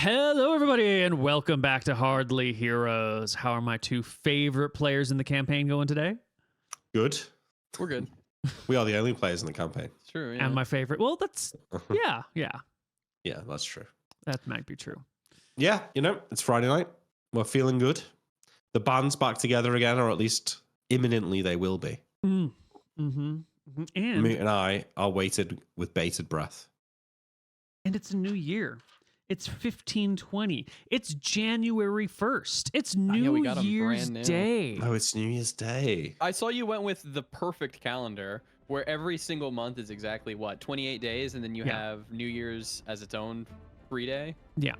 Hello, everybody, and welcome back to Hardly Heroes. How are my two favorite players in the campaign going today? Good. We're good. We are the only players in the campaign. It's true. Yeah. And my favorite, well, that's, yeah, Yeah, that's true. that might be true. Yeah, it's Friday night. We're feeling good. The band's back together again, or at least imminently they will be. And Moot and I are waited with bated breath. And it's a new year. It's 1520. It's January 1st. It's New we got 'em Year's brand new. Day. Oh, it's New Year's Day. I saw you went with the perfect calendar where every single month is exactly 28 days, and then you have New Year's as its own free day. Yeah.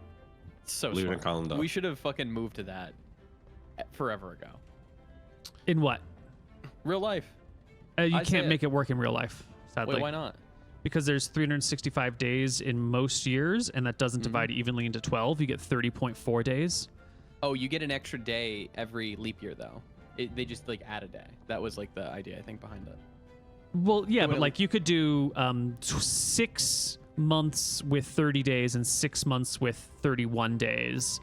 So Lunar smart. calendar. We should have fucking moved to that forever ago. In what? Real life. You I say can't it. make it work in real life, sadly. Wait, why not? Because there's 365 days in most years, and that doesn't divide evenly into 12. You get 30.4 days. Oh, you get an extra day every leap year, though. They just add a day. That was the idea, I think, behind it. Well, yeah, Well, but you could do 6 months with 30 days and 6 months with 31 days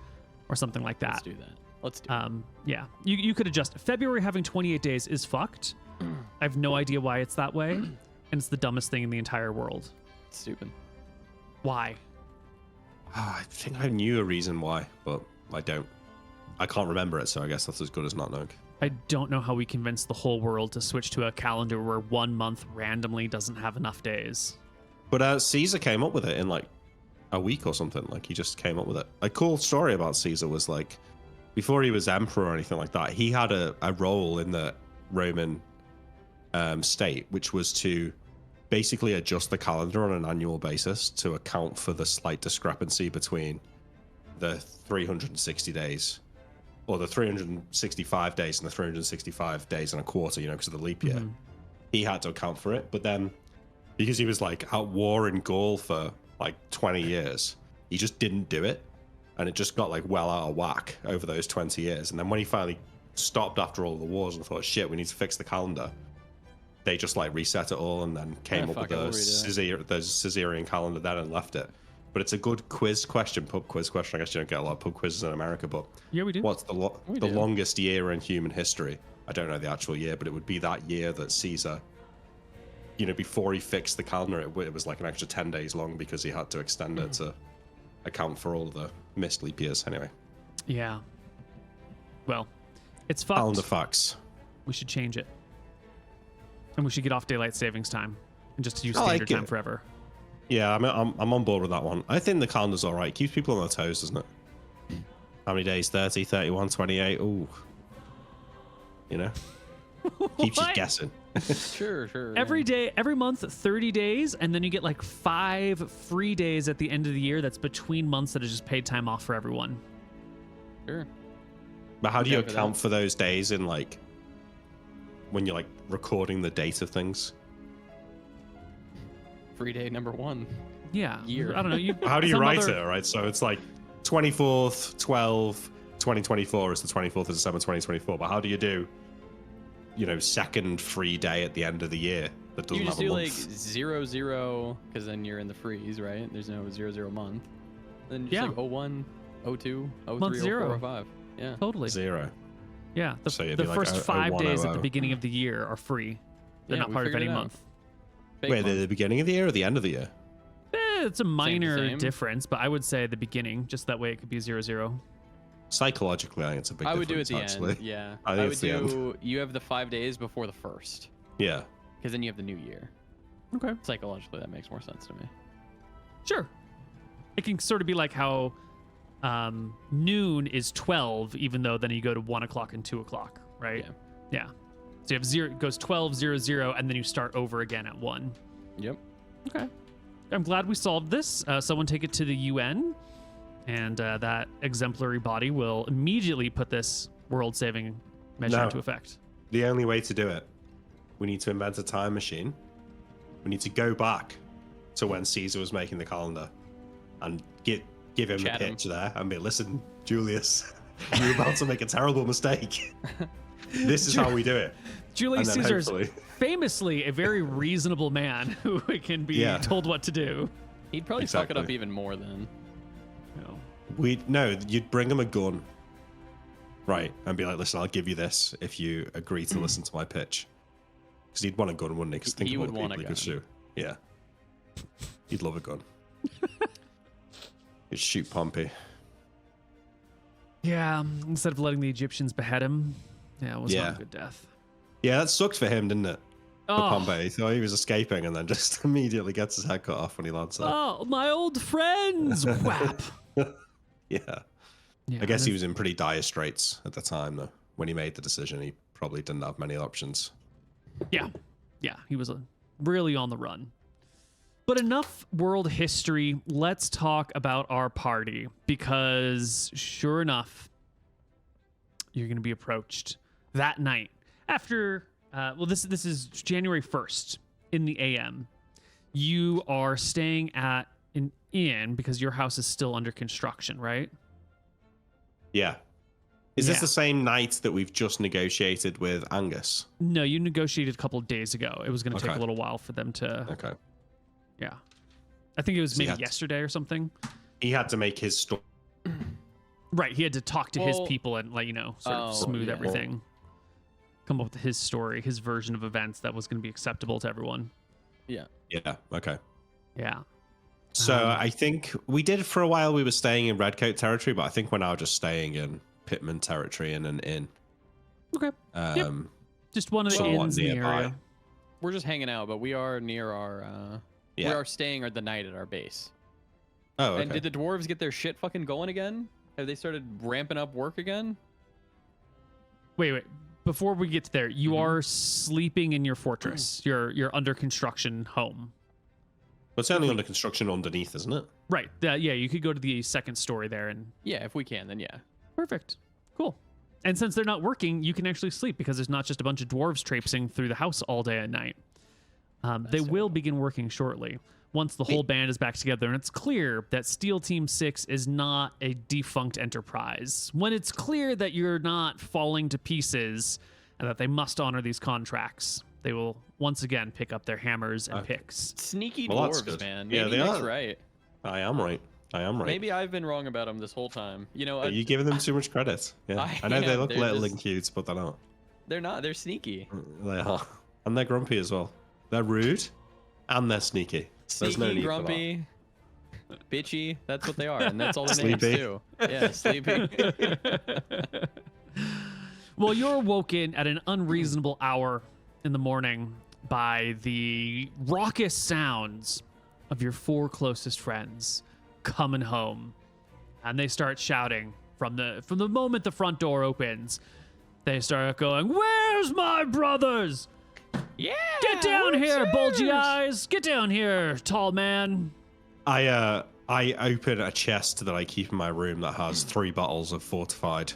or something like that. Let's do that. Let's do it. Yeah, you could adjust. February having 28 days is fucked. I have no idea why it's that way, and it's the dumbest thing in the entire world. Stupid. Why? I think I knew a reason why, but I don't. I can't remember it, so I guess that's as good as not knowing. I don't know how we convinced the whole world to switch to a calendar where 1 month randomly doesn't have enough days. But Caesar came up with it in a week or something. He just came up with it. A cool story about Caesar was before he was emperor or anything like that, he had a role in the Roman state, which was to basically adjust the calendar on an annual basis to account for the slight discrepancy between the 360 days or the 365 days and the 365 days in a quarter, because of the leap year. He had to account for it, but then because he was at war in Gaul for 20 years, he just didn't do it, and it just got well out of whack over those 20 years. And then when he finally stopped after all the wars and thought, shit, we need to fix the calendar, they just reset it all and then came up with the Caesarean calendar then and left it. But it's a good pub quiz question. I guess you don't get a lot of pub quizzes in America, but Yeah, we do. what's the longest year in human history? I don't know the actual year, but it would be that year that Caesar, before he fixed the calendar, it was an extra 10 days long because he had to extend it to account for all of the missed leap years. Anyway. Yeah. Well, it's fucked. Calendar facts. We should change it. And we should get off daylight savings time and just use I like standard time it. forever. Yeah, I'm on board with that one. I think the calendar's all right. It keeps people on their toes, doesn't it? How many days? 30, 31, 28. Ooh. Keeps you What? guessing. Sure. Every day, every month, 30 days, and then you get 5 free days at the end of the year that's between months that is just paid time off for everyone. Sure. But how do you Okay for account that. for those days in when you're recording the date of things? Free day number 1. Yeah. Year. I don't know. How do you some write other- it, right? So it's 24th, 12, 2024 is the 24th of December 2024. But how do you do, second free day at the end of the year that doesn't You just have a do month? 0, 0, because then you're in the freeze, right? There's no 0, 0 month. Then just Yeah. 01, 02, 03, Month 04, zero. 05. Yeah. Totally. 0. Yeah. So The you'd be first 5 01, days at the 00. beginning of the year are free. They're Yeah, not we part of figured any it out. month. Fake Wait, month. the beginning of the year or the end of the year? It's a minor same. difference, but I would say the beginning, just that way it could be 0, 0. Psychologically, I think it's a big I difference, would do it at the actually. end. Yeah. I think would it's the end. do. You have the 5 days before the first, Yeah. because then you have the new year. Okay. Psychologically, that makes more sense to me. Sure. It can sort of be like how noon is 12, even though then you go to 1 o'clock and 2 o'clock, right? Yeah. So you have 0, it goes 12, 0, 0, and then you start over again at 1. Yep. Okay. I'm glad we solved this. Someone take it to the UN, and that exemplary body will immediately put this world-saving measure No. into effect. The only way to do it, we need to invent a time machine. We need to go back to when Caesar was making the calendar and give him Chat a him. pitch there and be, listen, Julius, you're about to make a terrible mistake. This is how we do it. Julius And then Caesar is hopefully- famously a very reasonable man who can be Yeah. told what to do. He'd probably fuck it up Exactly. even more then. You know. You'd bring him a gun, right, and be like, "Listen, I'll give you this if you agree to listen to my pitch." Because he'd want a gun, wouldn't he? Because think He of all would the want people a he could gun. shoot. Yeah, he'd love a gun. He'd shoot Pompey. Yeah, instead of letting the Egyptians behead him. Yeah, it was not Yeah. a good death. Yeah, that sucked for him, didn't it? For Oh, Pompey, he thought he was escaping, and then just immediately gets his head cut off when he lands there. oh, my old friends! Whap. Yeah. Yeah, I guess and he was in pretty dire straits at the time, though. When he made the decision, he probably didn't have many options. Yeah, he was really on the run. But enough world history. Let's talk about our party, because sure enough, you're going to be approached that night after. This is January 1st in the AM. You are staying at an inn because your house is still under construction, right? Yeah. Is this Yeah. the same night that we've just negotiated with Angus? No, you negotiated a couple of days ago. It was going to take Okay. a little while for them to. Okay. Yeah, I think it was So you maybe had to- yesterday or something. He had to make his story. Right, he had to talk to his Well- people and sort of Oh, smooth yeah. everything. Come up with his story, his version of events that was going to be acceptable to everyone. Yeah. Yeah, okay. Yeah. So I think we did for a while, we were staying in Redcoat territory, but I think we're now just staying in Pittman territory in an inn. Okay. Um, Just one of the Somewhat inns in the nearby. area. We're just hanging out, but we are near our. We Yeah. are staying the night at our base. Oh, okay. And did the dwarves get their shit fucking going again? Have they started ramping up work again? Wait. Before we get to there, you Mm-hmm. are sleeping in your fortress, your under construction home. But it's only under construction underneath, isn't it? Right. Yeah, you could go to the second story there and Yeah, if we can, then yeah. perfect. Cool. And since they're not working, you can actually sleep because there's not just a bunch of dwarves traipsing through the house all day and night. They will begin working shortly once the whole band is back together and it's clear that Steel Team 6 is not a defunct enterprise. When it's clear that you're not falling to pieces and that they must honor these contracts, they will once again pick up their hammers and picks. Sneaky Well, that's dwarves, good. man. Yeah, Maybe they Nick's are. right. I am right. Maybe I've been wrong about them this whole time. You know, Are you giving them too much credit? Yeah. I know they am. look They're little just- and cute, but they're not. they're not. They're sneaky. They are. And they're grumpy as well. They're rude and they're sneaky. There's no Sneaky, need grumpy, bitchy. That's what they are, and that's all their names Sleepy. too. Yeah, sleepy. Well, you're woken at an unreasonable hour in the morning by the raucous sounds of your 4 closest friends coming home, and they start shouting from the moment the front door opens. They start going, "Where's my brothers? Yeah. Get down where's here, bulgy yours?" eyes! Get down here, tall man!" I open a chest that I keep in my room that has 3 bottles of fortified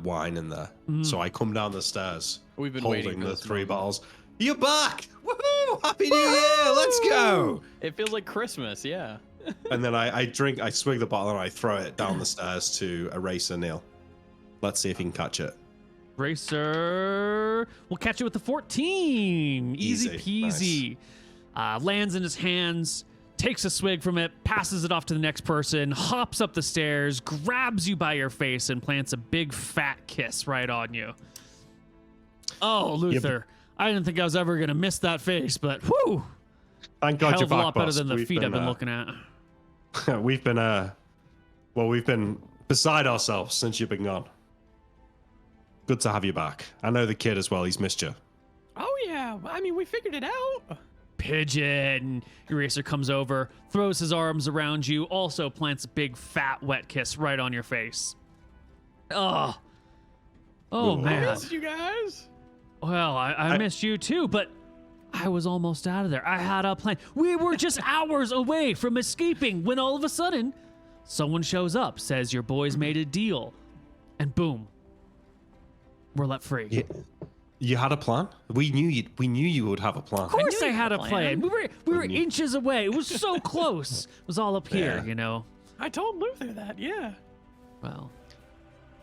wine in there. So I come down the stairs We've been holding waiting for the this 3 moment. bottles. You're back! Woohoo! Happy New Year! Let's go! It feels like Christmas. Yeah. And then I swig the bottle and I throw it down the stairs to Eraser Neil. Let's see if he can catch it. Racer will catch it with the 14. Easy Easy. peasy. Lands in his hands, takes a swig from it, passes it off to the next person, hops up the stairs, grabs you by your face, and plants a big fat kiss right on you. Oh, Luther. I didn't think I was ever going to miss that face, but whew. Thank God Hell you're of a back, lot better boss. than the We've feet I've been been, looking at. we've been beside ourselves since you've been gone. Good to have you back. I know the kid as well. He's missed you. Oh yeah. I mean, we figured it out. Pigeon. Eraser comes over, throws his arms around you, also plants a big fat wet kiss right on your face. Oh Ooh. man. Missed you guys. Well, I missed you too, but I was almost out of there. I had a plan. We were just hours away from escaping when all of a sudden someone shows up, says your boys made a deal, and boom, we're let free. You had a plan? We knew you would have a plan. Of course I you had had a a plan. plan. We were inches away. It was so close. It was all up here, Yeah. you know. I told Luther that, yeah. Well,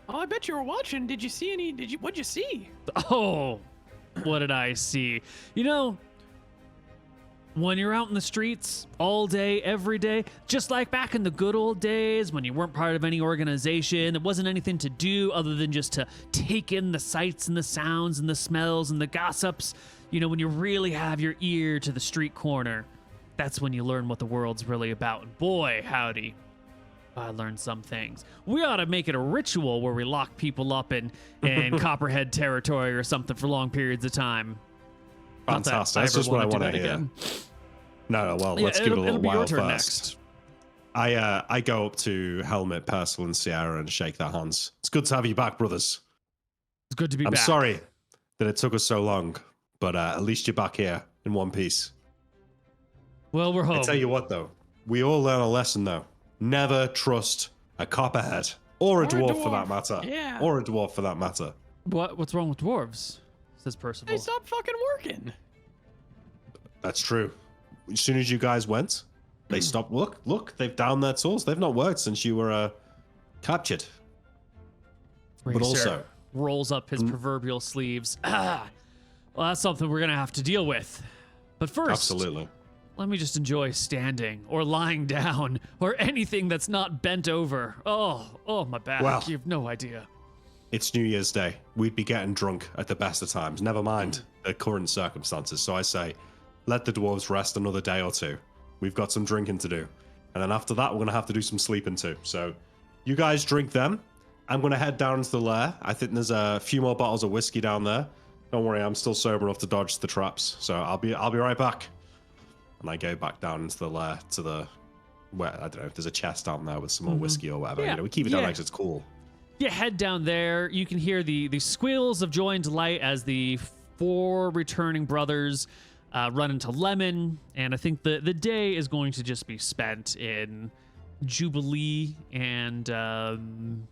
Oh, I bet you were watching. Did you see any? What'd you see? oh, what did I see? You know, when you're out in the streets all day, every day, just like back in the good old days when you weren't part of any organization, there wasn't anything to do other than just to take in the sights and the sounds and the smells and the gossips, you know, when you really have your ear to the street corner, that's when you learn what the world's really about. And boy, howdy, I learned some things. We ought to make it a ritual where we lock people up in Copperhead territory or something for long periods of time. Fantastic. That's just what I want to hear. No, well, let's give it a little while first. Next. I go up to Helmet, Percival, and Sierra and shake their hands. It's good to have you back, brothers. It's good to be back. I'm sorry that it took us so long, but at least you're back here in one piece. Well, we're home. I tell you what, though. We all learn a lesson, though. Never trust a copperhead. Or a dwarf, for that matter. Yeah. Or a dwarf, for that matter. What's wrong with dwarves? Says Percival. They stopped fucking working. That's true. As soon as you guys went, they stopped. Look, they've downed their tools. They've not worked since you were captured. But also rolls up his proverbial sleeves. Well, that's something we're gonna have to deal with. But first, absolutely. Let me just enjoy standing or lying down or anything that's not bent over. Oh, my back. Well, you have no idea. It's New Year's Day. We'd be getting drunk at the best of times. Never mind the current circumstances. So I say, let the dwarves rest another day or two. We've got some drinking to do. And then after that, we're going to have to do some sleeping too. So you guys drink them. I'm going to head down into the lair. I think there's a few more bottles of whiskey down there. Don't worry, I'm still sober enough to dodge the traps. So I'll be right back. And I go back down into the lair to the, where, I don't know if there's a chest down there with some more whiskey or whatever. Yeah. You know, we keep it down because it's cool. You head down there. You can hear the squeals of joy and delight as the 4 returning brothers run into Lemon. And I think the day is going to just be spent in jubilee and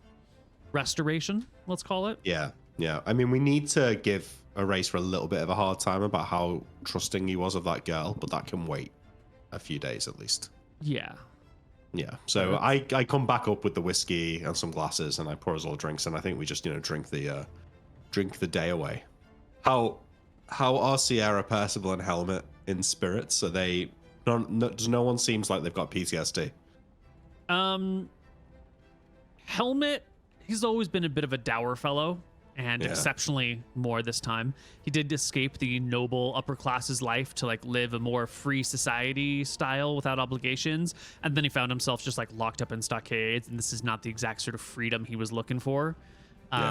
restoration, let's call it. Yeah. I mean, we need to give Eraser a little bit of a hard time about how trusting he was of that girl, but that can wait a few days at least. Yeah. So I come back up with the whiskey and some glasses, and I pour us all drinks, and I think we just drink the day away. How are Sierra, Percival, and Helmet in spirits? Are they? Does no one seems like they've got PTSD? Helmet, he's always been a bit of a dour fellow. And exceptionally more this time. He did escape the noble upper classes life to live a more free society style without obligations. And then he found himself just locked up in stockades, and this is not the exact sort of freedom he was looking for.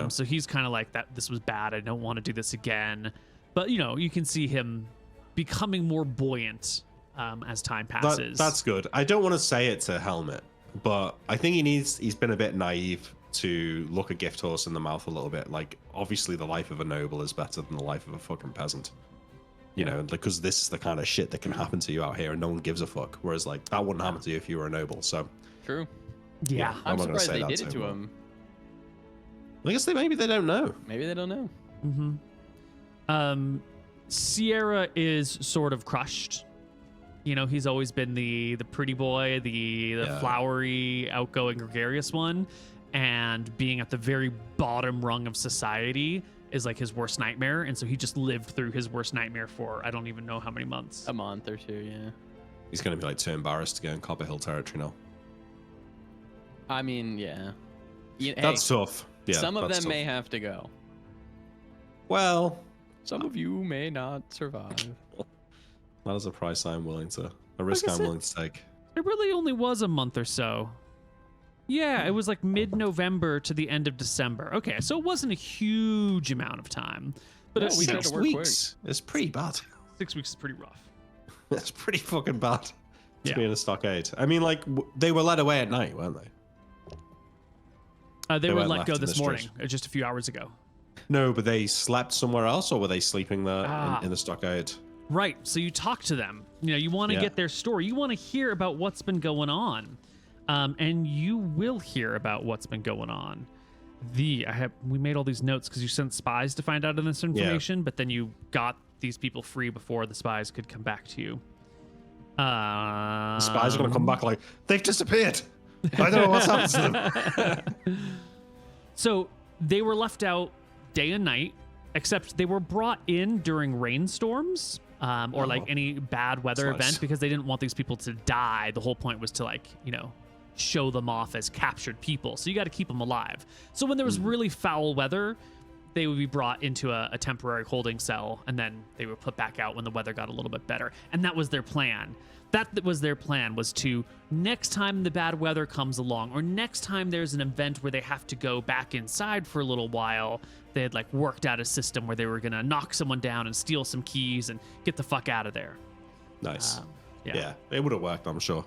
So he's kind of like that. This was bad. I don't want to do this again. But you can see him becoming more buoyant as time passes. That's good. I don't want to say it to Helmet, but I think he's been a bit naive to look a gift horse in the mouth a little bit. Obviously the life of a noble is better than the life of a fucking peasant, because this is the kind of shit that can happen to you out here and no one gives a fuck, whereas that wouldn't happen to you if you were a noble. So true. Yeah, I'm surprised they did it to him. I guess maybe they don't know. Maybe they don't know. Sierra is sort of crushed. He's always been the pretty boy, the flowery, outgoing, gregarious one. And being at the very bottom rung of society is his worst nightmare. And so he just lived through his worst nightmare for I don't even know how many months. A month or two, yeah. He's going to be too embarrassed to go in Copper Hill territory now. I mean, yeah. That's tough. Yeah, some of them may have to go. Well, some of you may not survive. That is a price I'm willing to, a risk I'm willing to take. It really only was a month or so. Yeah, it was mid-November to the end of December. Okay, so it wasn't a huge amount of time. But we tried 6 to work weeks. It's pretty bad. 6 weeks is pretty rough. It's pretty fucking bad to be in a stockade. I mean, they were led away at night, weren't they? They were let go this morning, just a few hours ago. No, but they slept somewhere else, or were they sleeping there in the stockade? Right. So you talk to them. You want to get their story. You want to hear about what's been going on. And you will hear about what's been going on. We made all these notes because you sent spies to find out of this information, but then you got these people free before the spies could come back to you. The spies are going to come back they've disappeared. I don't know what's happened to them. So they were left out day and night, except they were brought in during rainstorms. or like any bad weather That's nice. event, because they didn't want these people to die. The whole point was to show them off as captured people. So you got to keep them alive. So when there was really foul weather, they would be brought into a temporary holding cell, and then they were put back out when the weather got a little bit better. And that was their plan. That was their plan, was to, next time the bad weather comes along, or next time there's an event where they have to go back inside for a little while, they had like worked out a system where they were going to knock someone down and steal some keys and get the fuck out of there. Nice. Yeah. Yeah, it would have worked, I'm sure.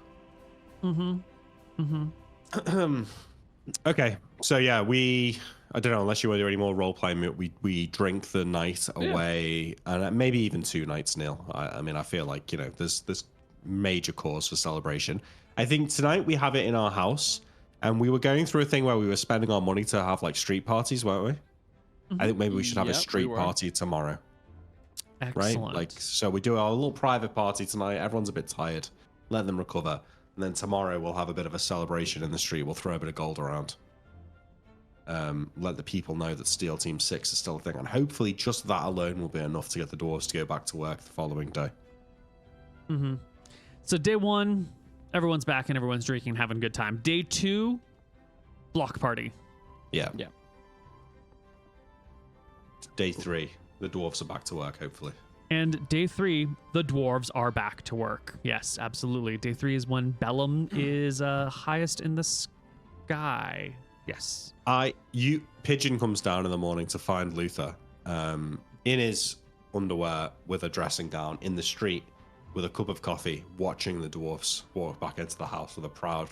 Okay, so yeah, I don't know, unless you want to do any more role playing, we drink the night away, and maybe even 2 nights, Neil. I mean, I feel like there's major cause for celebration. I think tonight we have it in our house, and we were going through a thing where we were spending our money to have like street parties, weren't we? I think maybe we should have a street party tomorrow. Excellent. Right? Like, so we do our little private party tonight. Everyone's a bit tired. Let them recover. And then tomorrow we'll have a bit of a celebration in the street. We'll throw a bit of gold around. Let the people know that Steel Team 6 is still a thing. And hopefully just that alone will be enough to get the dwarves to go back to work the following day. So day 1, everyone's back and everyone's drinking and having a good time. Day 2, block party. Yeah. Yeah. Day 3, the dwarves are back to work, hopefully. And day 3, the dwarves are back to work. Yes, absolutely. Day 3 is when Bellum is highest in the sky. Yes. Pigeon comes down in the morning to find Luther in his underwear with a dressing gown in the street with a cup of coffee, watching the dwarves walk back into the house with a proud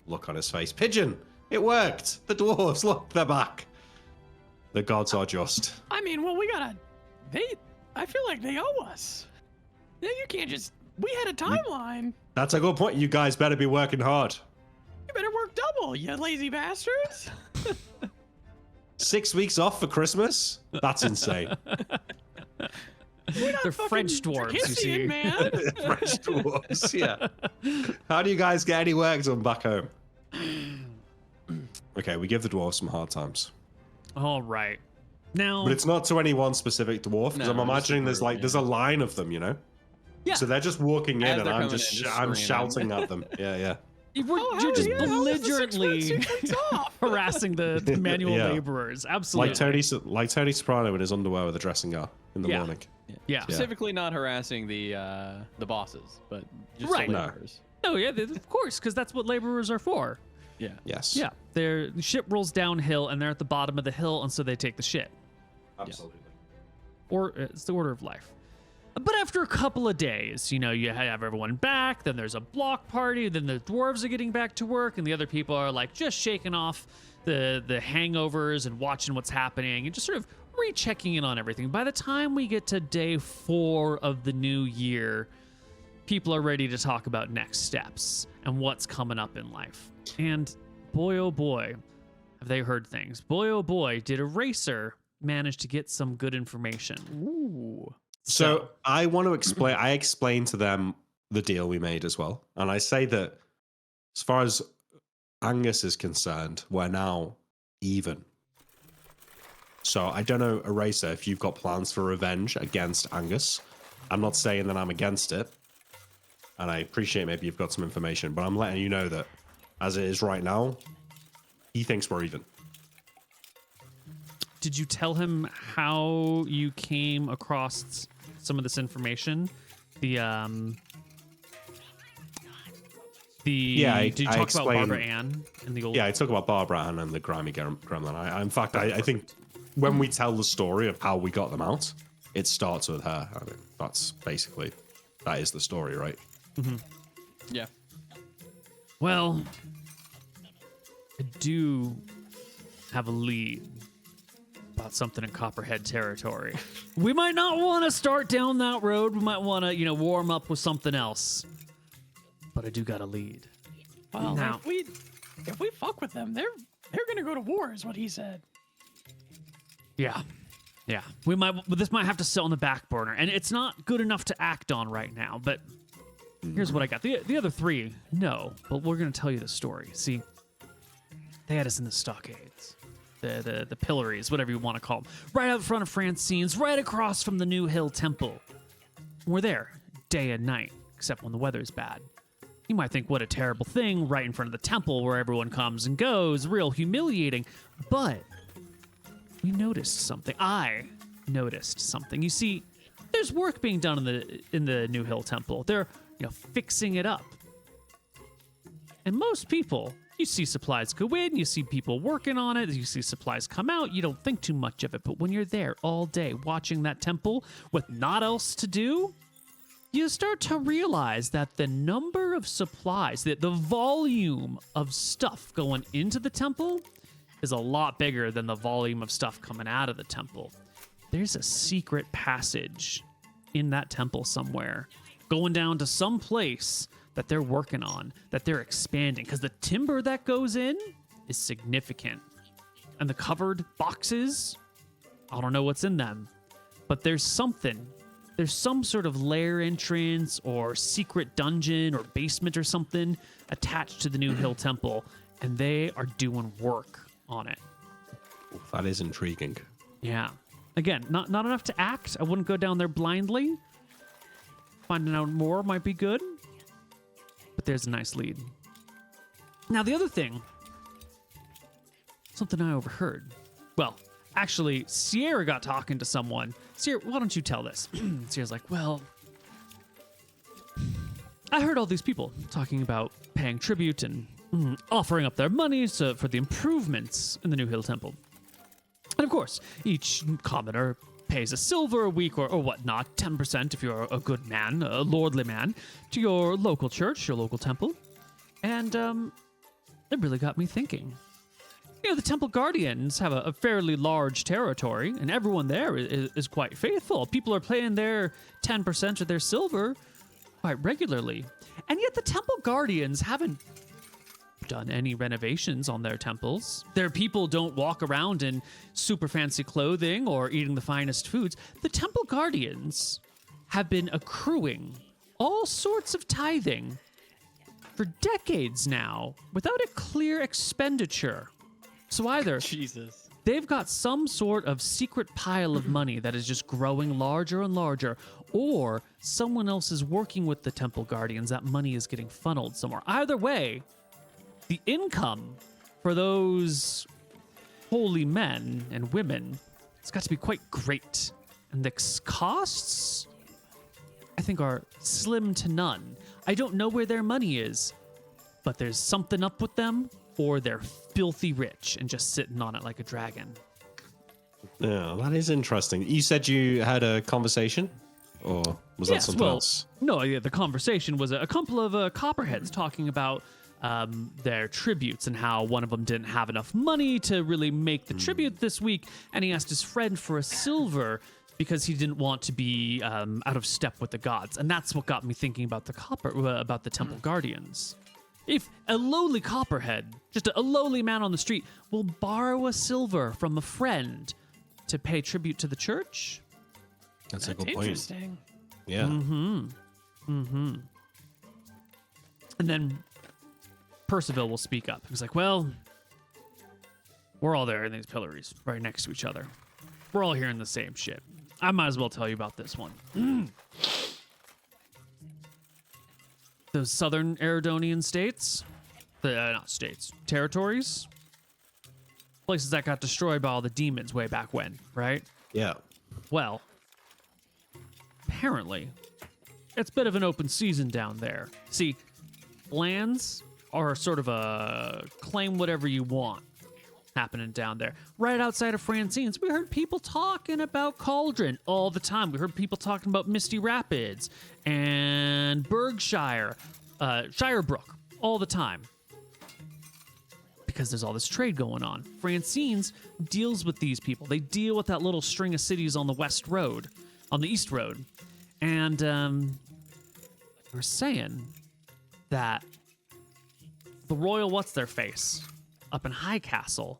look on his face. Pigeon, it worked. The dwarves, look, they're back. The gods are just. I mean, well, I feel like they owe us. Yeah, you can't just. We had a timeline. That's a good point. You guys better be working hard. You better work double, you lazy bastards. 6 weeks off for Christmas? That's insane. They're French dwarves, you see. Man. French dwarves, yeah. How do you guys get any work done back home? Okay, we give the dwarves some hard times. All right. Now, But it's not to any one specific dwarf, because I'm No, imagining just a group, there's a line of them, Yeah. So they're just walking in, As and they're I'm coming just in, just I'm screaming. shouting at them. Yeah. you're just belligerently Sequence off. harassing the manual Yeah. laborers. Absolutely. Like Tony Soprano in his underwear with a dressing gown in the Yeah. morning. Yeah. Specifically not harassing the bosses, but just Right. the No. laborers. No, yeah, of course, because that's what laborers are for. Yeah. Yes. Yeah. The ship rolls downhill, and they're at the bottom of the hill, and so they take the shit. Absolutely. Or it's the order of life. But after a couple of days, you have everyone back, then there's a block party, then the dwarves are getting back to work, and the other people are like just shaking off the hangovers and watching what's happening and just sort of rechecking in on everything. By the time we get to day 4 of the new year, people are ready to talk about next steps and what's coming up in life. And boy, oh boy, have they heard things. Boy, oh boy, did Eraser manage to get some good information. Ooh. So I want to explain. I explained to them the deal we made as well, and I say that as far as Angus is concerned, we're now even. So I don't know, Eraser, if you've got plans for revenge against Angus. I'm not saying that I'm against it, and I appreciate maybe you've got some information, but I'm letting you know that as it is right now, he thinks we're even. Did you tell him how you came across some of this information? Did you talk about Barbara Ann in the old? Yeah, I talk about Barbara Ann and the grimy gremlin. In fact, I think when we tell the story of how we got them out, it starts with her. I mean, that is the story, right? Yeah. Well, I do have a lead about something in Copperhead territory. We might not want to start down that road. We might want to, warm up with something else. But I do got a lead. Well, Now- if we fuck with them, they're gonna go to war, is what he said. Yeah. This might have to sit on the back burner, and it's not good enough to act on right now. But here's what I got. The other 3, no, but we're gonna tell you the story. See, they had us in the stockades, the pillories, whatever you want to call them, right out front of Francine's, right across from the New Hill Temple. We're there day and night, except when the weather's bad. You might think, what a terrible thing, right in front of the temple where everyone comes and goes, real humiliating. But we noticed something. I noticed something. You see, there's work being done in the New Hill Temple. They're, fixing it up. And most people, you see supplies go in, you see people working on it, you see supplies come out, you don't think too much of it. But when you're there all day watching that temple with not else to do, you start to realize that the number of supplies, the volume of stuff going into the temple is a lot bigger than the volume of stuff coming out of the temple. There's a secret passage in that temple somewhere, going down to some place that they're working on, that they're expanding, because the timber that goes in is significant. And the covered boxes, I don't know what's in them, but there's something. There's some sort of lair entrance or secret dungeon or basement or something attached to the New Hill Temple, and they are doing work on it. That is intriguing. Yeah. Again, not enough to act. I wouldn't go down there blindly. Finding out more might be good. But there's a nice lead. Now, the other thing, something I overheard. Well, actually, Sierra got talking to someone. Sierra, why don't you tell this? Sierra's like, well, I heard all these people talking about paying tribute and offering up their money for the improvements in the New Hill Temple. And of course, each commoner pays a silver a week or whatnot, 10% if you're a good man, a lordly man, to your local church, your local temple. And it really got me thinking. The Temple Guardians have a fairly large territory, and everyone there is quite faithful. People are paying their 10% of their silver quite regularly. And yet the Temple Guardians haven't done any renovations on their temples. Their people don't walk around in super fancy clothing or eating the finest foods. The Temple Guardians have been accruing all sorts of tithing for decades now without a clear expenditure. So either Jesus. they've got some sort of secret pile of money that is just growing larger and larger, or someone else is working with the Temple Guardians. That money is getting funneled somewhere. Either way, the income for those holy men and women, it's got to be quite great. And the costs, I think, are slim to none. I don't know where their money is, but there's something up with them, or they're filthy rich and just sitting on it like a dragon. Yeah, that is interesting. You said you had a conversation? Or was that something else? No, yeah, the conversation was a couple of copperheads talking about their tributes and how one of them didn't have enough money to really make the tribute this week, and he asked his friend for a silver because he didn't want to be out of step with the gods. And that's what got me thinking about the Temple Guardians. If a lowly copperhead, just a lowly man on the street, will borrow a silver from a friend to pay tribute to the church, That's a good point. Interesting. Yeah. and then Percival will speak up. He's like, well, we're all there in these pillories right next to each other. We're all hearing the same shit. I might as well tell you about this one. Those southern Eridonian states, not states, territories, places that got destroyed by all the demons way back when, right? Yeah. Well, apparently, it's a bit of an open season down there. See, lands are sort of a claim whatever you want happening down there. Right outside of Francine's, we heard people talking about Cauldron all the time. We heard people talking about Misty Rapids and Berkshire, Shirebrook all the time. Because there's all this trade going on. Francine's deals with these people. They deal with that little string of cities on the East Road. And we're saying that the royal what's-their-face up in High Castle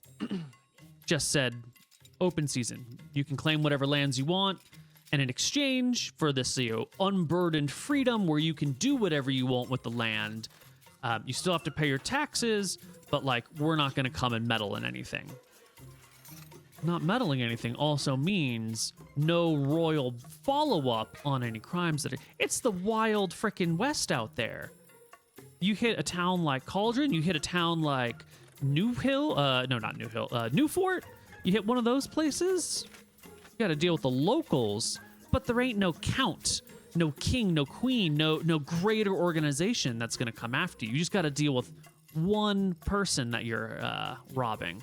just said, open season. You can claim whatever lands you want, and in exchange for this unburdened freedom where you can do whatever you want with the land, you still have to pay your taxes, but we're not going to come and meddle in anything. not meddling anything also means no royal follow-up on any crimes that it's the wild frickin' West out there. You hit a town like Cauldron, you hit a town like Newfort, you hit one of those places, you got to deal with the locals, but there ain't no count, no king, no queen, no greater organization that's going to come after you. You just got to deal with one person that you're robbing.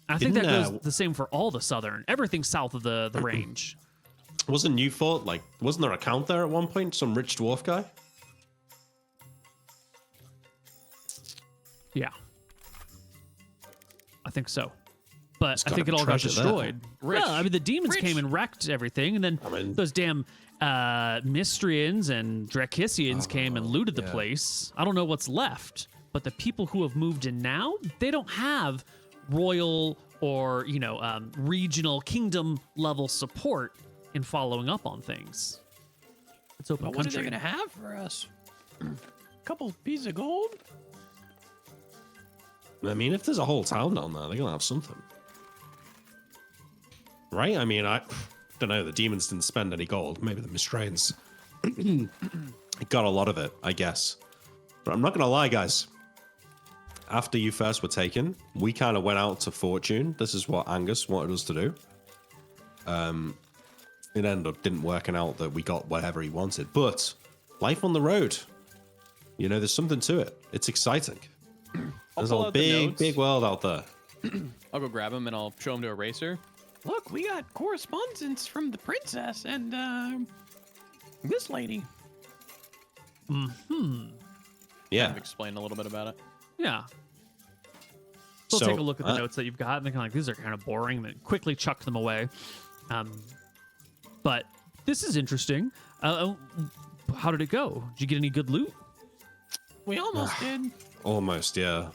I think that goes the same for all the southern, everything south of the range. Wasn't Newfort, wasn't there a count there at one point? Some rich dwarf guy? Yeah. I think so. But It's I gotta think it be all got treasure there. destroyed. Rich. No, I mean, the demons Rich. came and wrecked everything, and then those damn Mystrians and Drakissians came and looted the yeah. place. I don't know what's left, but the people who have moved in now, they don't have royal or, regional kingdom level support in following up on things. It's open But what are they country. gonna have for us? A couple pieces of gold? I mean, if there's a whole town down there, they're gonna have something, right? I mean, I don't know. The demons didn't spend any gold. Maybe the Mystrians got a lot of it, I guess. But I'm not gonna lie, guys. After you first were taken, we kind of went out to fortune. This is what Angus wanted us to do. It ended up didn't working out that we got whatever he wanted. But life on the road, there's something to it. It's exciting. There's pull a out the notes. big world out there. I'll go grab him and I'll show him to Eraser. Look, we got correspondence from the princess and this lady. Kind Yeah. of explain a little bit about it. Yeah. So So, take a look at the notes that you've got, and they're kind of like, these are kind of boring, and then quickly chuck them away. But this is interesting. How did it go? Did you get any good loot? We almost did. Almost, yeah.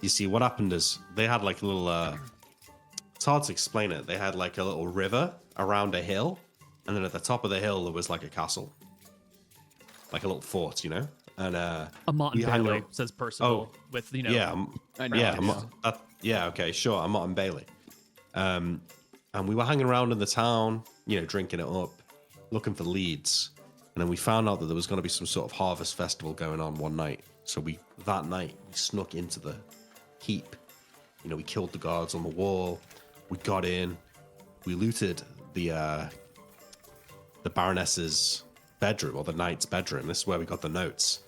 You see, what happened is they had like a little. It's hard to explain it. They had like a little river around a hill, and then at the top of the hill there was like a castle, like a little fort, And A Mott and we hung Bailey, out- says Percival, with, yeah, I know. yeah, okay, sure. I'm Mott and Bailey. And we were hanging around in the town, drinking it up, looking for leads. And then we found out that there was going to be some sort of harvest festival going on one night. So that night we snuck into the keep. We killed the guards on the wall. We got in. We looted the Baroness's bedroom, or the knight's bedroom. This is where we got the notes.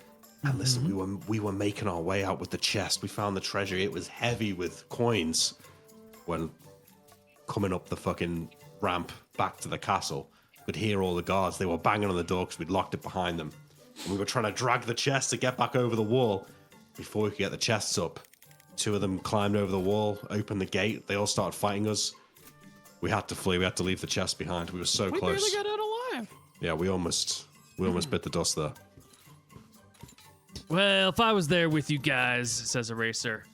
And listen, we were making our way out with the chest. We found the treasure. It was heavy with coins. When coming up the fucking ramp back to the castle, could hear all the guards. They were banging on the door because we'd locked it behind them. And we were trying to drag the chest to get back over the wall. Before we could get the chests up, two of them climbed over the wall, opened the gate. They all started fighting us. We had to flee. We had to leave the chest behind. We were so We close. barely got out alive. Yeah, we almost bit the dust there. Well, if I was there with you guys, says Eraser,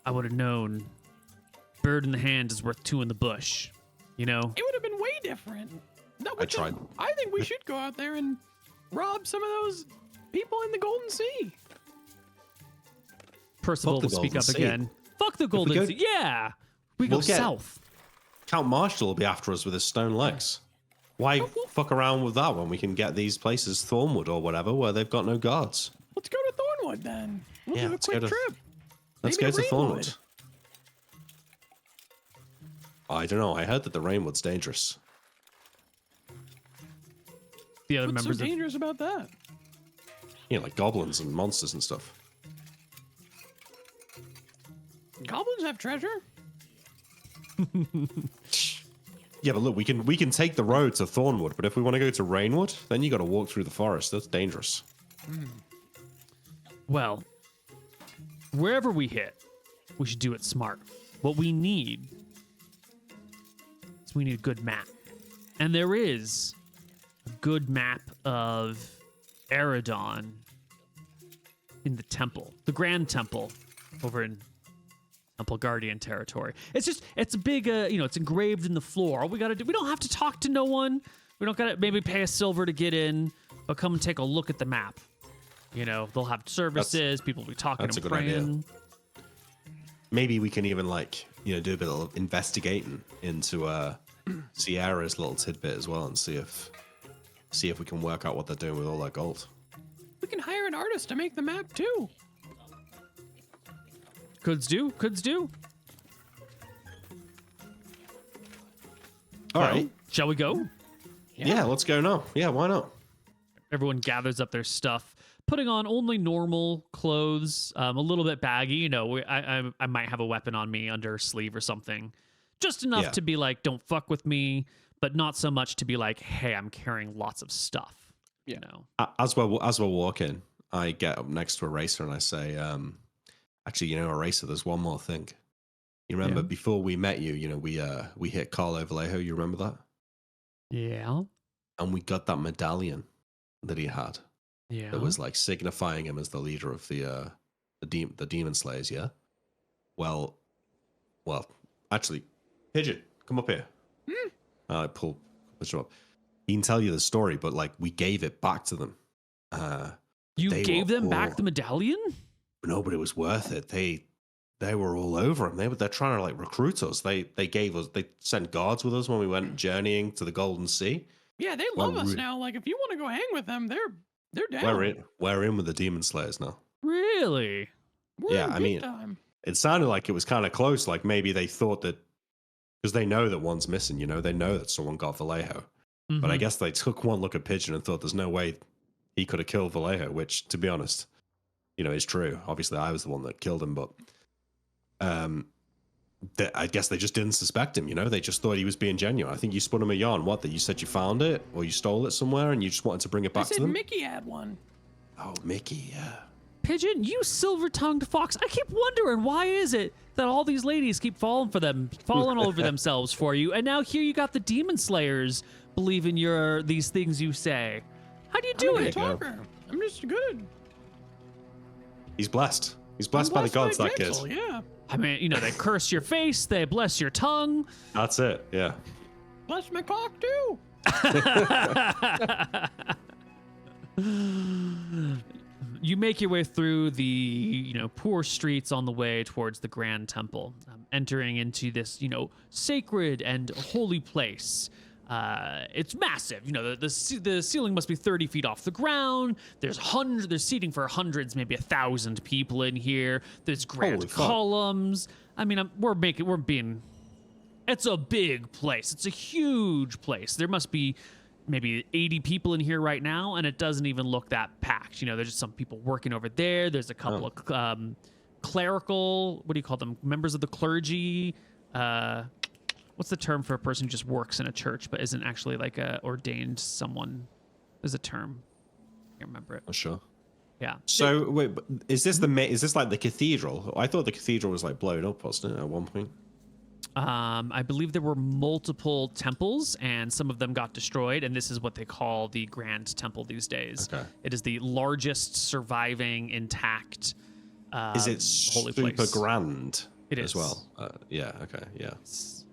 I would have known bird in the hand is worth two in the bush. It would have been way different. No, I tried. I think we should go out there and rob some of those people in the Golden Sea. Percival Fuck the will speak Golden up Sea. again. Fuck the Golden go- Sea. Yeah. We go We'll get- south. Count Marshall will be after us with his stone legs. Why fuck around with that when we can get these places, Thornwood or whatever, where they've got no guards? Let's go to Thornwood then. We'll Yeah, do a let's quick go to- trip. Let's Maybe go to Rainwood. Thornwood. I don't know. I heard that the Rainwood's dangerous. The other What's so members of dangerous about that? Like goblins and monsters and stuff. Goblins have treasure. Yeah, but look, we can take the road to Thornwood, but if we want to go to Rainwood, then you got to walk through the forest. That's dangerous. Well, wherever we hit, we should do it smart. What we need is we need a good map. And there is a good map of Eridon in the temple, the Grand Temple over in Temple Guardian territory. It's a big, it's engraved in the floor. All we got to do, we don't have to talk to no one. We don't got to maybe pay a silver to get in, but come and take a look at the map. They'll have services, people will be talking that's and a good idea. praying. Maybe we can even do a bit of investigating into Sierra's little tidbit as well, and see if we can work out what they're doing with all that gold. We can hire an artist to make the map too. Coulds do. All right. Shall we go? Yeah, let's go now. Yeah, why not? Everyone gathers up their stuff, putting on only normal clothes, a little bit baggy. I might have a weapon on me under sleeve or something, just enough to be like, don't fuck with me, but not so much to be like, hey, I'm carrying lots of stuff. Yeah. As we're walking, I get up next to Eraser and I say, actually, Eraser, there's one more thing. You remember before we met you, we hit Carlo Vallejo. You remember that? Yeah. And we got that medallion that he had. Yeah. That was like signifying him as the leader of the demon slayers. Yeah. Well, actually, Pigeon, come up here. I pull Pigeon up. He can tell you the story, but like we gave it back to them. You gave them back the medallion? No, but it was worth it. They were all over him. They're trying to like recruit us. They sent guards with us when we went journeying to the Golden Sea. Yeah, they love us now. Like if you want to go hang with them, they're down. We're in with the demon slayers now. Really? We're in big time. It sounded like it was kind of close. Like maybe they thought that because they know that one's missing. They know that someone got Vallejo. Mm-hmm. But I guess they took one look at Pigeon and thought there's no way he could have killed Vallejo, which, to be honest, is true. Obviously, I was the one that killed him, but I guess they just didn't suspect him. They just thought he was being genuine. I think you spun him a yarn. What? That you said you found it or you stole it somewhere and you just wanted to bring it back to them? Mickey had one. Oh, Mickey, yeah. Pigeon, you silver-tongued fox. I keep wondering, why is it that all these ladies keep falling all over themselves for you, and now here you got the demon slayers believing these things you say. How do you do it? I'm just good. He's blessed. He's blessed by the gods, that kid. Yeah. I mean, they curse your face, they bless your tongue. That's it, yeah. Bless my cock, too. You make your way through the, poor streets on the way towards the Grand Temple, entering into this, sacred and holy place. It's massive. The ceiling must be 30 feet off the ground. There's seating for hundreds, maybe 1,000 people in here. There's grand columns. I mean, it's a big place. It's a huge place. There must be maybe 80 people in here right now, and it doesn't even look that packed. There's just some people working over there. There's a couple of clerical, what do you call them? Members of the clergy. What's the term for a person who just works in a church but isn't actually like a ordained someone? There's a term. I can't remember it. I'm sure. Yeah. So wait, is this like the cathedral? I thought the cathedral was like blown up, wasn't it, at one point? I believe there were multiple temples, and some of them got destroyed, and this is what they call the Grand Temple these days. Okay. It is the largest surviving intact is it holy super place. Grand? It as is. well. Yeah. Okay. Yeah.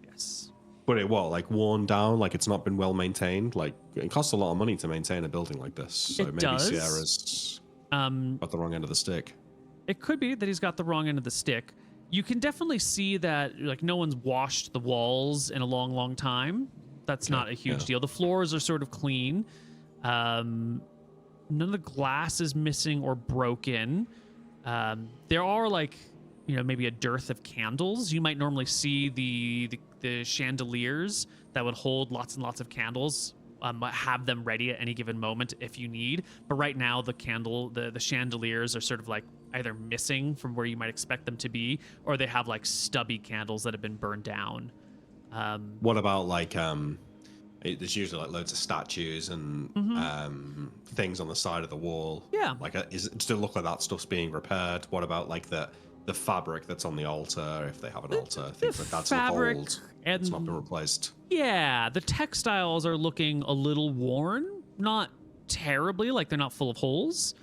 Yes. But like worn down, like it's not been well maintained. Like it costs a lot of money to maintain a building like this. So maybe does. Sierra's got the wrong end of the stick. It could be that he's got the wrong end of the stick. You can definitely see that like no one's washed the walls in a long, long time. That's not a huge deal. The floors are sort of clean. None of the glass is missing or broken. There are like, maybe a dearth of candles. You might normally see the chandeliers that would hold lots and lots of candles. Have them ready at any given moment if you need. But right now, the chandeliers are sort of like either missing from where you might expect them to be, or they have like stubby candles that have been burned down. What about like there's usually like loads of statues and things on the side of the wall. Yeah. Like, does it look like that stuff's being repaired? What about like the fabric that's on the altar, if they have an altar? Things like that's fabric old. And it's not been replaced. Yeah, the textiles are looking a little worn. Not terribly, like they're not full of holes.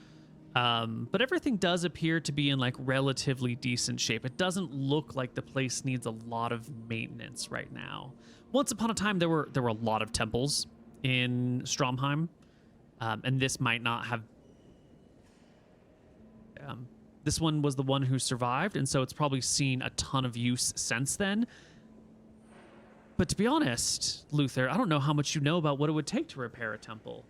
But everything does appear to be in like relatively decent shape. It doesn't look like the place needs a lot of maintenance right now. Once upon a time, there were a lot of temples in Stromheim, and this might not have this one was the one who survived, and so it's probably seen a ton of use since then. But to be honest, Luther, I don't know how much you know about what it would take to repair a temple.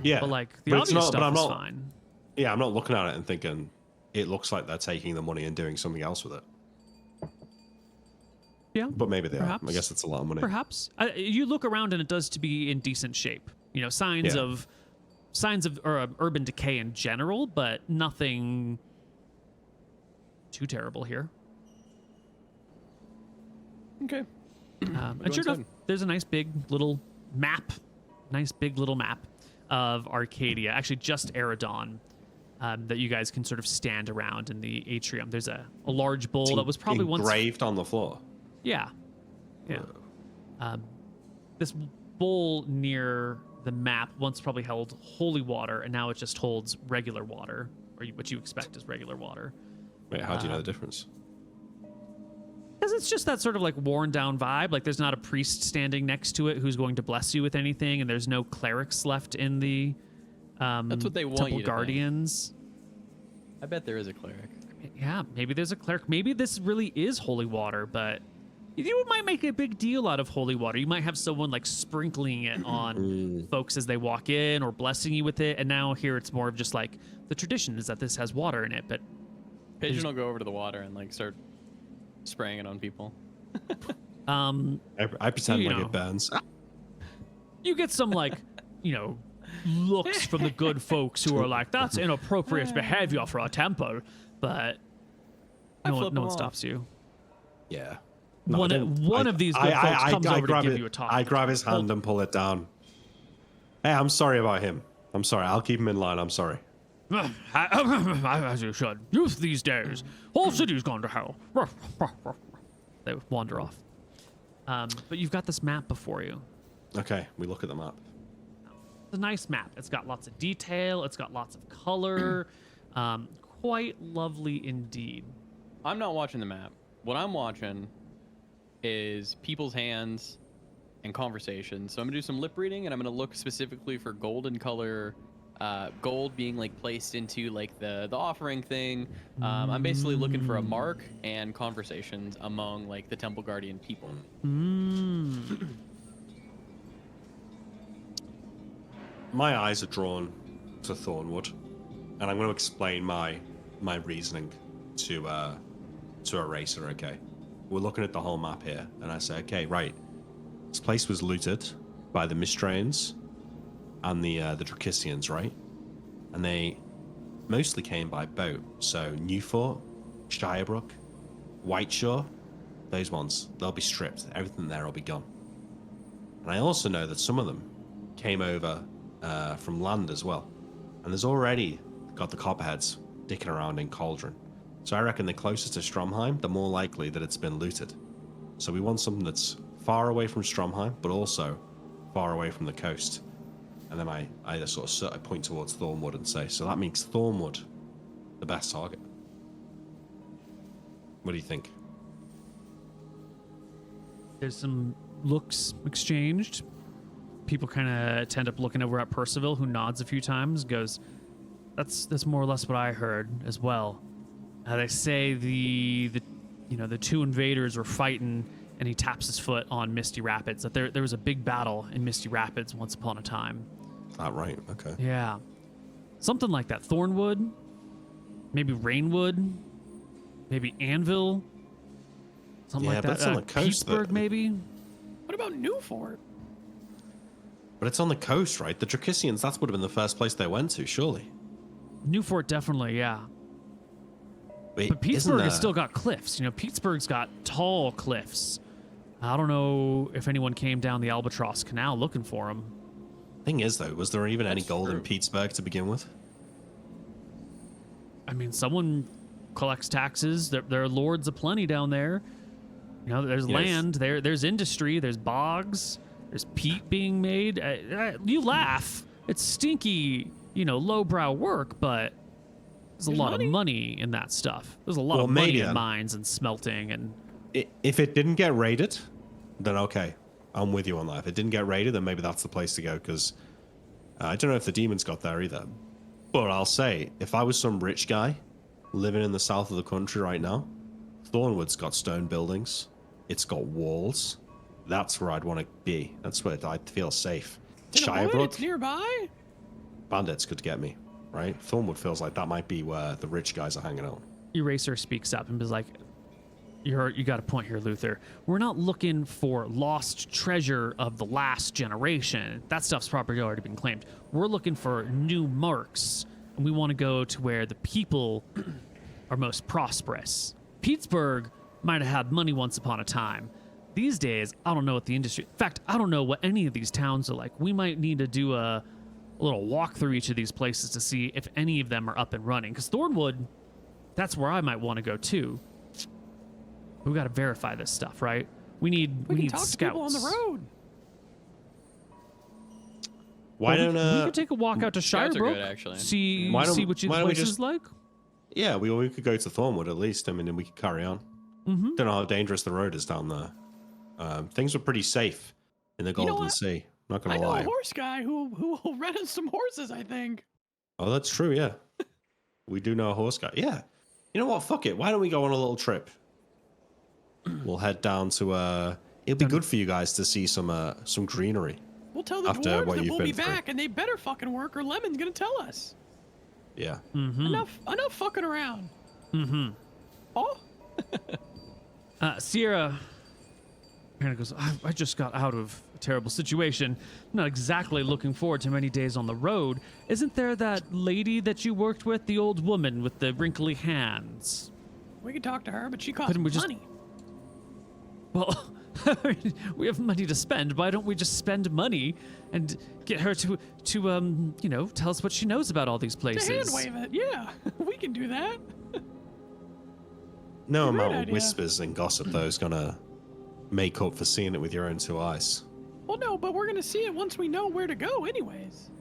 Yeah, But like the but it's obvious not- but stuff I'm is not- fine. Yeah, I'm not looking at it and thinking it looks like they're taking the money and doing something else with it. Yeah, But maybe they Perhaps. are. I guess it's a lot of money. perhaps. You look around and it does to be in decent shape. You know, signs Yeah. of urban decay in general, but nothing too terrible here. Okay. And Go sure enough, inside. there's a nice big little map of Arcadia, actually just Eridon, that you guys can sort of stand around in the atrium. There's a large bowl that was probably once engraved on the floor. Yeah. This bowl near the map once probably held holy water, and now it just holds regular water, or what you expect is regular water. Wait, how do you know the difference? Because it's just that sort of like worn down vibe. Like there's not a priest standing next to it who's going to bless you with anything, and there's no clerics left in the That's what they want temple you to think. guardians. I bet there is a cleric. Yeah, maybe there's a cleric. Maybe this really is holy water, but you might make a big deal out of holy water. You might have someone like sprinkling it on folks as they walk in or blessing you with it. And now here it's more of just like the tradition is that this has water in it. But Pigeon will go over to the water and like start spraying it on people. I pretend you like know. it burns. you get some like, looks from the good folks who are like, that's inappropriate behavior for a temple. But no flip 'em one off. stops you. Yeah. One of these good folks comes over to grab give it- you a talk. I grab his hand and pull it down. Hey, I'm sorry about him. I'm sorry. I'll keep him in line. I'm sorry. As you should. Youth these days. Whole city's gone to hell. They wander off. But you've got this map before you. Okay, we look at the map. It's a nice map. It's got lots of detail. It's got lots of color. Quite lovely indeed. I'm not watching the map. What I'm watching is people's hands and conversations. So I'm gonna do some lip reading, and I'm gonna look specifically for golden color, gold being like placed into like the offering thing. I'm basically looking for a mark and conversations among like the temple guardian people. My eyes are drawn to Thornwood, and I'm going to explain my reasoning to Eraser. Okay, we're looking at the whole map here, and I say, okay, right, this place was looted by the Mistrains and the Dracissians, right? And they mostly came by boat. So Newfort, Shirebrook, Whiteshore, those ones, they'll be stripped. Everything there will be gone. And I also know that some of them came over from land as well. And there's already got the Copperheads dicking around in Cauldron. So I reckon the closer to Stromheim, the more likely that it's been looted. So we want something that's far away from Stromheim, but also far away from the coast. And then I sort of point towards Thornwood and say, so that makes Thornwood the best target. What do you think? There's some looks exchanged. People kind of tend up looking over at Percival, who nods a few times, goes, that's more or less what I heard as well. They say the two invaders were fighting, and he taps his foot on Misty Rapids. That there was a big battle in Misty Rapids once upon a time. Ah, right. Okay. Yeah, something like that. Thornwood, maybe Rainwood, maybe Anvil, something Yeah, like but that. that's on the coast, though. Petersburg, maybe. What about Newfort? But it's on the coast, right? The Dracissians, that would have been the first place they went to, surely. Newfort, definitely, yeah. Wait, But Petersburg has there- still got cliffs. Petersburg's got tall cliffs. I don't know if anyone came down the Albatross Canal looking for them. Thing is, though, was there even any That's gold in true. Petersburg to begin with? I mean, someone collects taxes. There are lords aplenty down there. There's Yes. land. There's industry. There's bogs. There's peat being made. You laugh. It's stinky, lowbrow work, but there's a lot of money in that stuff. There's a lot Well, of money maybe in then. mines and smelting and. If it didn't get raided, then okay. I'm with you on that. If it didn't get raided, then maybe that's the place to go, because I don't know if the demons got there either. But I'll say, if I was some rich guy living in the south of the country right now, Thornwood's got stone buildings. It's got walls. That's where I'd want to be. That's where I'd feel safe. It's in a wood, Shirebrook, it's nearby. bandits could get me, right? Thornwood feels like that might be where the rich guys are hanging out. Eraser speaks up and is like, you got a point here, Luther. We're not looking for lost treasure of the last generation. That stuff's probably already been claimed. We're looking for new marks, and we want to go to where the people are most prosperous. Pittsburgh might have had money once upon a time. These days, I don't know what the industry... In fact, I don't know what any of these towns are like. We might need to do a little walk through each of these places to see if any of them are up and running. Because Thornwood, that's where I might want to go too. We got to verify this stuff, right? We need We can need talk scouts. to people on the road. Why Well, don't we could take a walk out to Scouts are good, Shirebrook, actually. see Why don't- see what the why don't we place is just- like. Yeah, we could go to Thornwood at least. I mean, and we could carry on. Mm-hmm. Don't know how dangerous the road is down there. Things were pretty safe in the know Golden what? Sea. Not I gonna know lie. a horse guy who will rent us some horses, I think. Oh, that's true. Yeah, we do know a horse guy. Yeah, you know what? Fuck it. Why don't we go on a little trip? We'll head down to. It'll be good for you guys to see some greenery. We'll tell the After dwarves what that you've we'll be been through. back, and they better fucking work, or Lemon's gonna tell us. Yeah. Mm-hmm. Enough fucking around. Mm-hmm. Oh, Sierra kind of goes, I just got out of a terrible situation. I'm not exactly looking forward to many days on the road. Isn't there that lady that you worked with, the old woman with the wrinkly hands? we can talk to her, but she costs Couldn't we just- money. Well, we have money to spend. Why don't we just spend money and get her to tell us what she knows about all these To places? hand wave it, yeah, we can do that. No Great amount of idea. whispers and gossip though is gonna make up for seeing it with your own two eyes. Well, no, but we're gonna see it once we know where to go, anyways.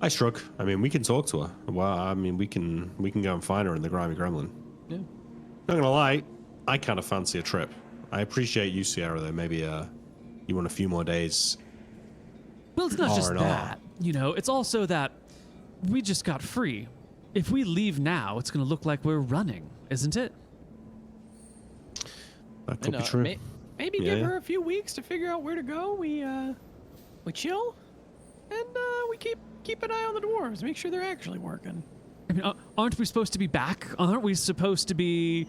I shrug. I mean, we can talk to her. Well, I mean, we can go and find her in the Grimy Gremlin. Yeah. Not gonna lie, I kind of fancy a trip. I appreciate you, Sierra, though. Maybe you want a few more days. Well, it's not just R&R. that. It's also that we just got free. If we leave now, it's going to look like we're running, isn't it? That could And, be true. Maybe Yeah, give yeah. her a few weeks to figure out where to go. We chill, and we keep an eye on the dwarves. Make sure they're actually working. I mean, aren't we supposed to be back? Aren't we supposed to be,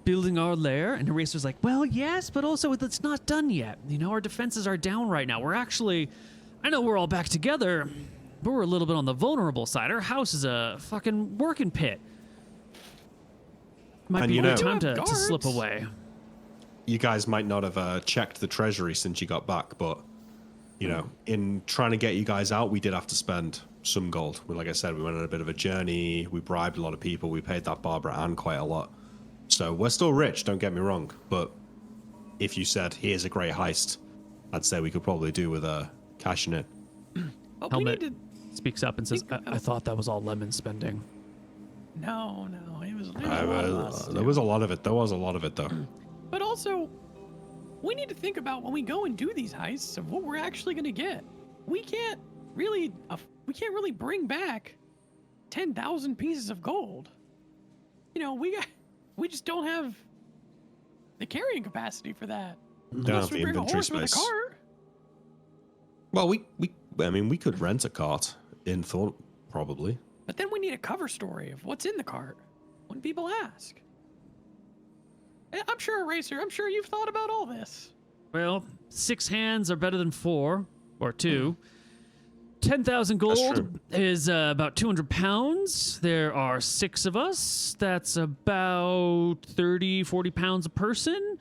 building our lair? And Eraser's like, well, yes, but also it's not done yet. Our defenses are down right now. We're actually, I know we're all back together, but we're a little bit on the vulnerable side. Our house is a fucking working pit. Might And be you a good know- time We do have to slip guards. away. You guys might not have checked the treasury since you got back, but in trying to get you guys out, we did have to spend some gold. Like I said, we went on a bit of a journey. We bribed a lot of people. We paid that Barbara Ann quite a lot. So we're still rich, don't get me wrong. But if you said, here's a great heist, I'd say we could probably do with cashing in. But Helmet we need speaks up and says, I thought that was all Lemon spending. to. No, it was. There was a lot of us. There was a lot of it. There was a lot of it, though. But also, we need to think about when we go and do these heists of what we're actually going to get. We can't really bring back 10,000 pieces of gold. We just don't have the carrying capacity for that. Don't Unless have the we bring a inventory horse with a space. cart. Well, we could rent a cart in Thorn, probably. But then we need a cover story of what's in the cart when people ask. I'm sure, Eraser, I'm sure you've thought about all this. Well, 6 hands are better than 4 or 2. 10,000 gold true. is about 200 pounds. There are 6 of us. That's about 30, 40 pounds a person.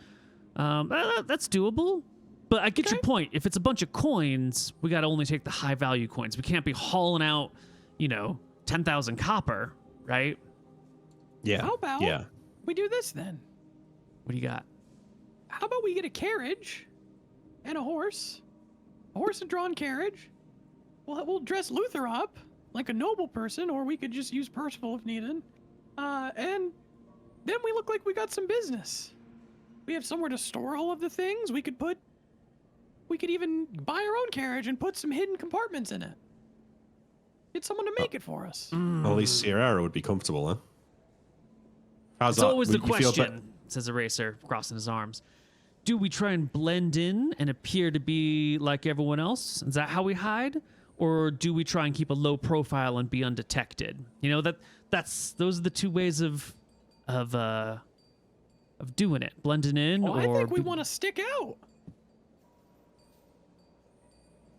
That's doable. But I get your point. If it's a bunch of coins, we got to only take the high value coins. We can't be hauling out, 10,000 copper, right? Yeah. How about Yeah. we do this then? What do you got? How about we get a carriage and a horse and drawn carriage? We'll dress Luther up like a noble person, or we could just use Percival if needed. And then we look like we got some business. We have somewhere to store all of the things. We could put We could even buy our own carriage and put some hidden compartments in it. Get someone to make it for us. Well, at least Sierra would be comfortable, huh? How's It's that? always the You feel question, says Eraser, crossing his arms. Do we try and blend in and appear to be like everyone else? Is that how we hide? Or do we try and keep a low profile and be undetected? You know, those are the two ways of doing it. Blending in I or think we want to stick out.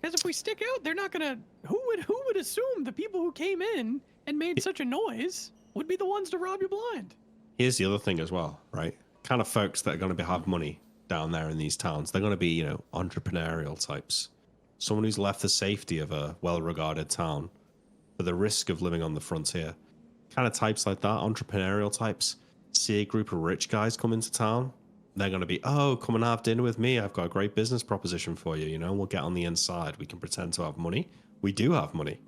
Because if we stick out, they're not gonna. Who would assume the people who came in and made such a noise would be the ones to rob you blind? Here's the other thing as well, right? Kind of folks that are going to have money down there in these towns. They're going to be, you know, entrepreneurial types. Someone who's left the safety of a well-regarded town for the risk of living on the frontier. Kind of types like that, entrepreneurial types. See a group of rich guys come into town. They're going to be, oh, come and have dinner with me. I've got a great business proposition for you. You know, we'll get on the inside. We can pretend to have money. We do have money.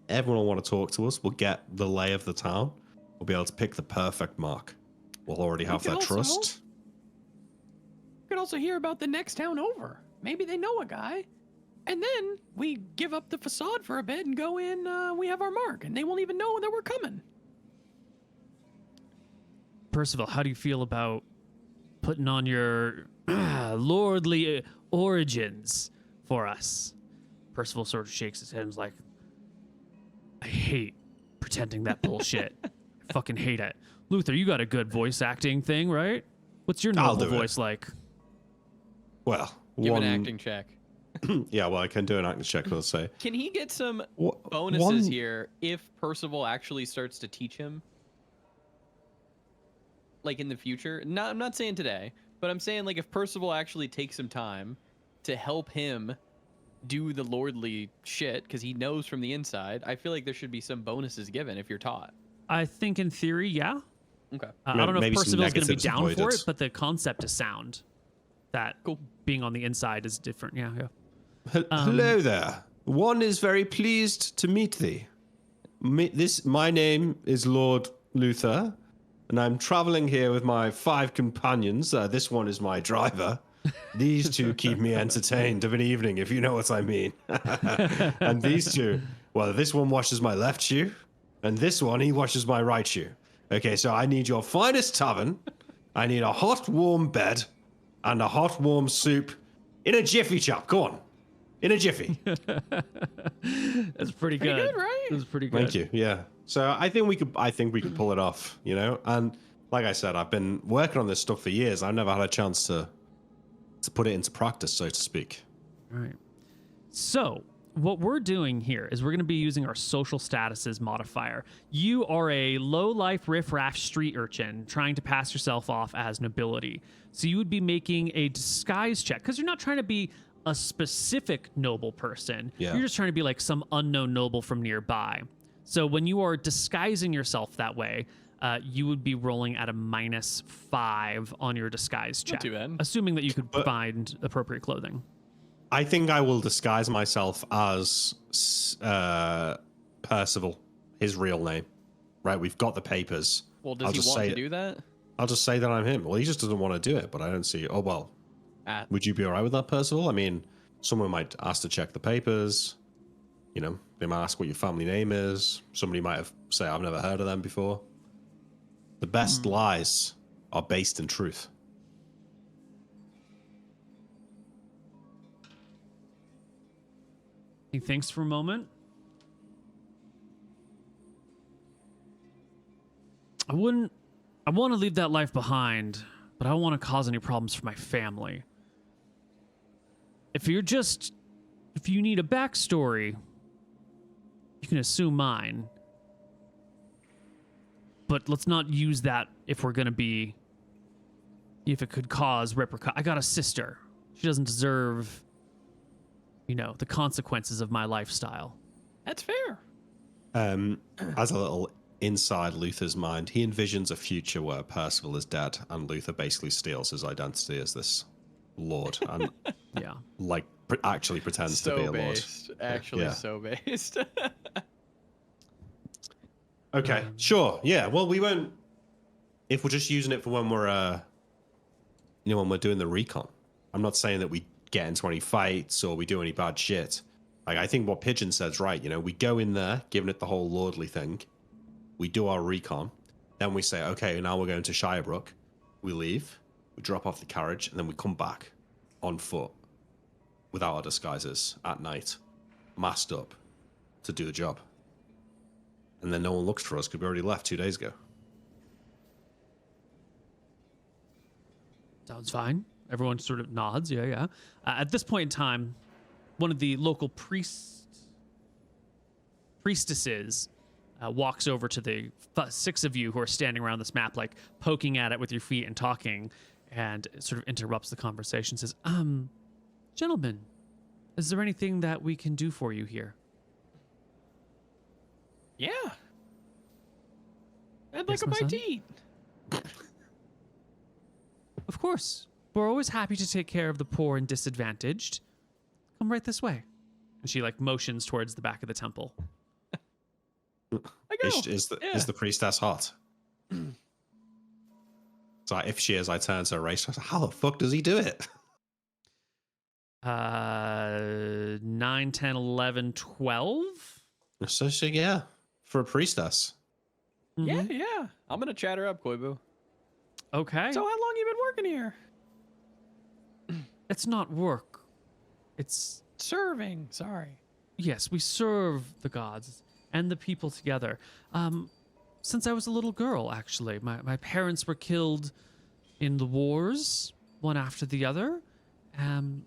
Everyone will want to talk to us. We'll get the lay of the town. We'll be able to pick the perfect mark. We'll already have their trust. We could also hear about the next town over. Maybe they know a guy. And then we give up the facade for a bit and go in, we have our mark, and they won't even know that we're coming. Percival, how do you feel about putting on your lordly origins for us? Percival sort of shakes his head and is like, I hate pretending that bullshit. I fucking hate it. Luther, you got a good voice acting thing, right? What's your normal voice like? Well, Give an acting check. Yeah, well, I can do an acting check, let's say. Can he get some bonuses here if Percival actually starts to teach him? Like in the future? I'm not saying today, but I'm saying like if Percival actually takes some time to help him do the lordly shit because he knows from the inside, I feel like there should be some bonuses given if you're taught. I think in theory, yeah. Okay. I don't know if Maybe some Percival's going to be negatives down for avoided. it, but the concept is sound. That being on the inside is different. Yeah, yeah. Hello there. One is very pleased to meet thee. My name is Lord Luther, and I'm traveling here with my 5 companions. This one is my driver. These 2 keep me entertained of an evening, if you know what I mean. And these 2, well, this one washes my left shoe, and this one, he washes my right shoe. Okay, so I need your finest tavern. I need a hot, warm bed, and a hot, warm soup in a jiffy, chap. Go on. In a jiffy. That's pretty good. Pretty good, right? That's pretty good. Thank you. Yeah. So I think we could pull it off, you know? And like I said, I've been working on this stuff for years. I've never had a chance to put it into practice, so to speak. All right. So what we're doing here is we're going to be using our social statuses modifier. You are a low-life riff-raff street urchin trying to pass yourself off as nobility. So you would be making a disguise check because you're not trying to be a specific noble person. Yeah. You're just trying to be like some unknown noble from nearby. So when you are disguising yourself that way, you would be rolling at a -5 on your disguise check. Not too bad. Assuming that you could find appropriate clothing. I think I will disguise myself as Percival, his real name. Right, we've got the papers. Well, does he want to do that? I'll just say that I'm him. Well, he just doesn't want to do it, but I don't see... Oh, well. Would you be all right with that, Percival? I mean, someone might ask to check the papers. You know, they might ask what your family name is. Somebody might have say, I've never heard of them before. The best lies are based in truth. He thinks for a moment. I want to leave that life behind, but I don't want to cause any problems for my family. If you need a backstory, you can assume mine. But let's not use that if it could cause repercussions. I got a sister. She doesn't deserve, the consequences of my lifestyle. That's fair. As a little inside Luther's mind, he envisions a future where Percival is dead and Luther basically steals his identity as this lord and Yeah. actually pretends to be a lord. Actually, so based. Okay, sure. Yeah, well, we won't... If we're just using it for when we're, when we're doing the recon. I'm not saying that we get into any fights or we do any bad shit. Like, I think what Pigeon said's right. You know, we go in there, giving it the whole lordly thing. We do our recon. Then we say, okay, now we're going to Shirebrook. We leave. We drop off the carriage, and then we come back on foot without our disguises at night, masked up to do the job. And then no one looks for us because we already left 2 days ago. Sounds fine. Everyone sort of nods. Yeah, yeah. At this point in time, one of the local priestesses walks over to the 6 of you who are standing around this map, like poking at it with your feet and talking, and sort of interrupts the conversation. Says, gentlemen, is there anything that we can do for you here? Yeah. I'd like Yes, a my bite son? to eat. Of course. We're always happy to take care of the poor and disadvantaged. Come right this way. And she like motions towards the back of the temple. I go. Is the priestess hot? So if she is, I turn to Race. I say, how the fuck does he do it? 9, 10, 11, 12? So yeah, for a priestess. Yeah, Mhm. yeah. I'm gonna chat her up, Koibu. Okay. So how long you been working here? It's not work. It's, Serving. Sorry. yes, we serve the gods and the people together. Since I was a little girl, actually. My parents were killed in the wars, one after the other. And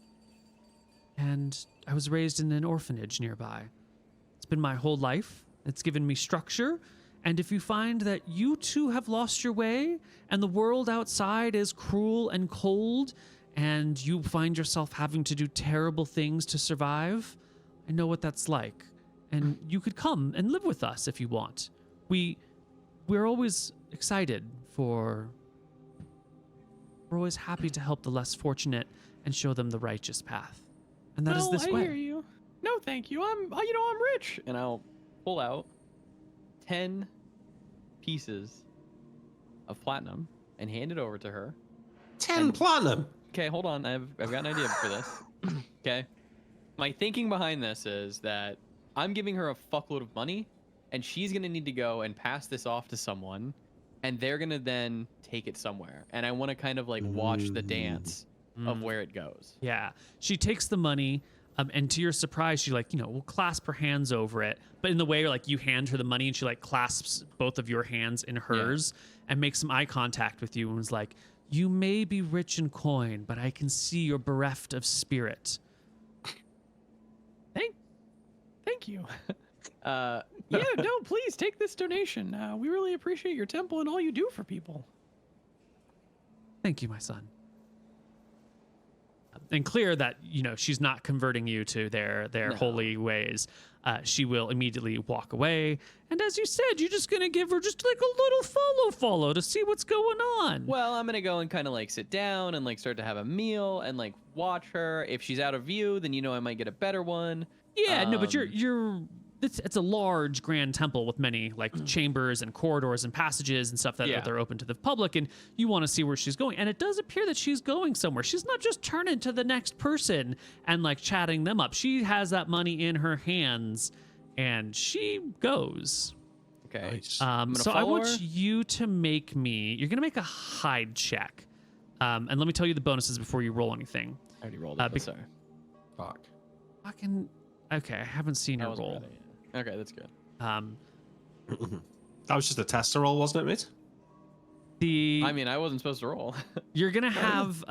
I was raised in an orphanage nearby. It's been my whole life. It's given me structure. And if you find that you too have lost your way and the world outside is cruel and cold and you find yourself having to do terrible things to survive, I know what that's like. And you could come and live with us if you want. We're always excited for... We're always happy to help the less fortunate and show them the righteous path. And that is this I way. hear you. No, thank you. I'm rich. And I'll pull out 10 pieces of platinum and hand it over to her. 10 platinum. Okay, hold on. I've got an idea for this. Okay. My thinking behind this is that I'm giving her a fuckload of money, and she's gonna need to go and pass this off to someone, and they're gonna then take it somewhere. And I want to kind of like watch the dance of where it goes. Yeah. She takes the money, and to your surprise, she like, will clasp her hands over it. But in the way like you hand her the money and she like clasps both of your hands in hers and makes some eye contact with you and was like, you may be rich in coin, but I can see you're bereft of spirit. Thank you. Yeah, no, please take this donation. We really appreciate your temple and all you do for people. Thank you, my son. And clear that, she's not converting you to their No. holy ways. She will immediately walk away. And as you said, you're just going to give her just like a little follow to see what's going on. Well, I'm gonna go and kind of like sit down and like start to have a meal and like watch her. If she's out of view, then I might get a better one. Yeah, no, but it's a large grand temple with many like chambers and corridors and passages and stuff that are open to the public, and you want to see where she's going. And it does appear that she's going somewhere. She's not just turning to the next person and like chatting them up. She has that money in her hands and she goes. Okay. Nice. So I follow want her. you to you're gonna make a hide check. And let me tell you the bonuses before you roll anything. I already rolled it. But sorry. Fuck. Okay, I haven't seen I your wasn't roll. ready. Okay, that's good. That was just a tester roll, wasn't it, mate? I mean, I wasn't supposed to roll. You're gonna have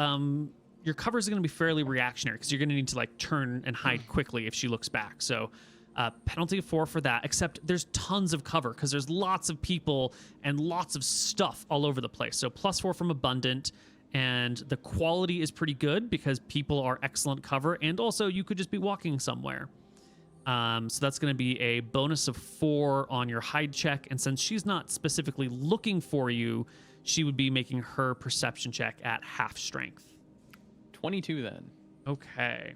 your covers are gonna be fairly reactionary because you're gonna need to like turn and hide quickly if she looks back. So penalty of 4 for that. Except there's tons of cover because there's lots of people and lots of stuff all over the place. So +4 from abundant, and the quality is pretty good because people are excellent cover, and also you could just be walking somewhere. So that's going to be a bonus of 4 on your hide check. And since she's not specifically looking for you, she would be making her perception check at half strength. 22 then. Okay.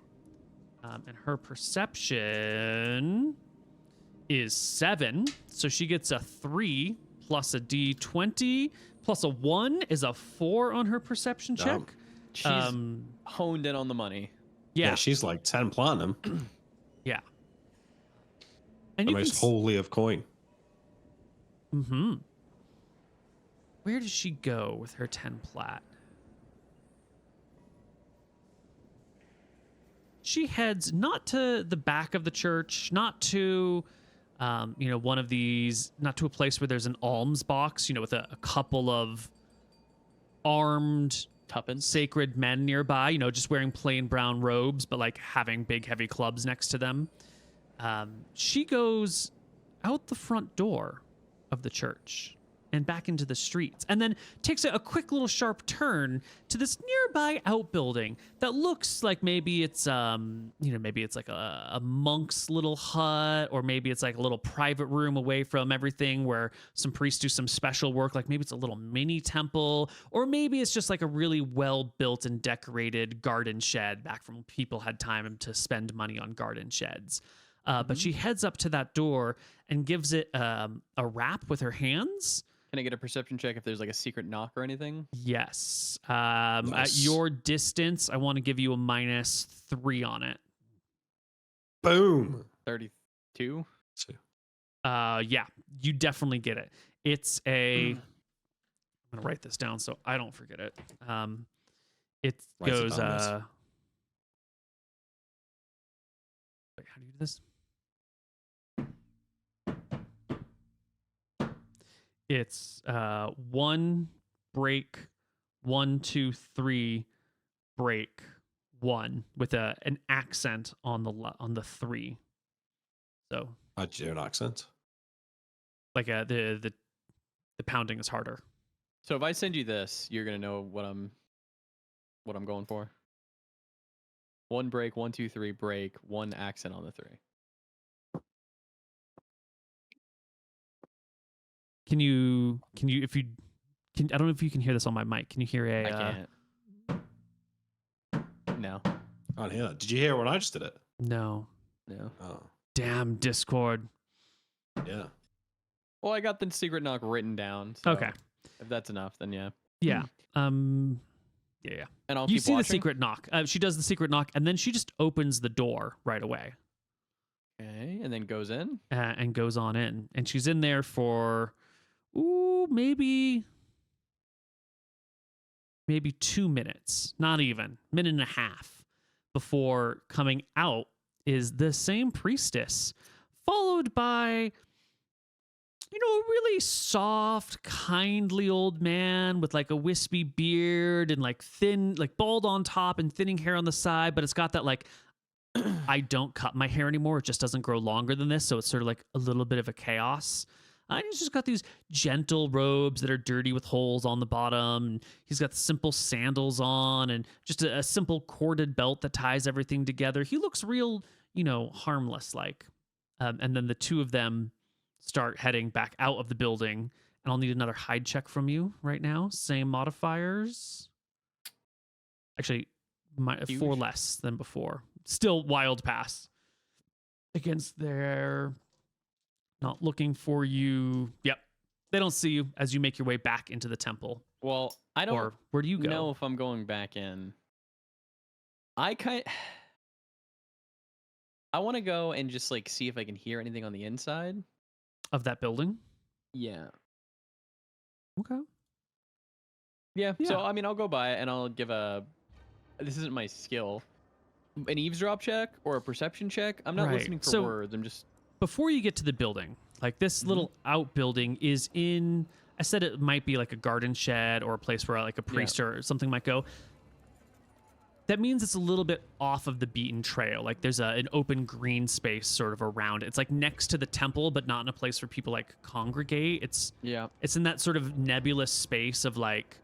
And her perception is 7. So she gets a 3 plus a d20 plus a 1 is a 4 on her perception check. Damn. She's honed in on the money. Yeah. she's like 10 platinum. Yeah. And The you most can holy of coin. Mm-hmm. Where does she go with her 10 plat? She heads not to the back of the church, not to, one of these, not to a place where there's an alms box, with a couple of armed Tuppence. sacred men nearby, just wearing plain brown robes, but like having big, heavy clubs next to them. She goes out the front door of the church and back into the streets, and then takes a quick little sharp turn to this nearby outbuilding that looks like maybe it's maybe it's like a monk's little hut, or maybe it's like a little private room away from everything where some priests do some special work, like maybe it's a little mini temple, or maybe it's just like a really well built and decorated garden shed back from when people had time to spend money on garden sheds. But she heads up to that door and gives it a rap with her hands. Can I get a perception check if there's like a secret knock or anything? Yes. Nice. At your distance, I want to give you a -3 on it. Boom. 32. Yeah, you definitely get it. It's a. I'm gonna write this down so I don't forget it. It Write it goes. down, Liz. Wait, how do you do this? It's 1 break 1 2 3 break 1 with an accent on the 3. So I do an accent. like the pounding is harder. So if I send you this, you're gonna know what I'm going for. 1 break, 1 2 3 break, 1 accent on the 3. Can you if you can, I don't know if you can hear this on my mic. Can you hear a I can't. No. I don't hear that. Did you hear when I just did it? No. No. Oh, Damn Discord. yeah. Well, I got the secret knock written down. So Okay. If that's enough, then yeah. Yeah. Yeah. And I'll You keep see watching. the secret knock. She does the secret knock, and then she just opens the door right away. Okay, and then goes in. And goes on in. And she's in there for, maybe 2 minutes. Not even. Minute and a half. Before coming out is the same priestess, followed by, a really soft, kindly old man with like a wispy beard and like thin, like bald on top and thinning hair on the side, but it's got that like, I don't cut my hair anymore. It just doesn't grow longer than this. So it's sort of like a little bit of a chaos. And he's just got these gentle robes that are dirty with holes on the bottom. And he's got simple sandals on and just a simple corded belt that ties everything together. He looks real, harmless like. And then the two of them start heading back out of the building. And I'll need another hide check from you right now. Same modifiers. Actually, 4 less than before. Still wild pass against their not looking for you. Yep. They don't see you as you make your way back into the temple. Well, I don't Or where do you go? know if I'm going back in. I want to go and just like see if I can hear anything on the inside Of that building? Yeah. Okay. Yeah. Yeah. So I mean, I'll go by it and I'll give this isn't my skill, an eavesdrop check or a perception check. I'm not Right. listening for So- words. I'm just Before you get to the building, like this little outbuilding is in, I said it might be like a garden shed or a place where like a priest or something might go. That means it's a little bit off of the beaten trail. Like there's an open green space sort of around it. It's like next to the temple, but not in a place where people like congregate. It's in that sort of nebulous space of like,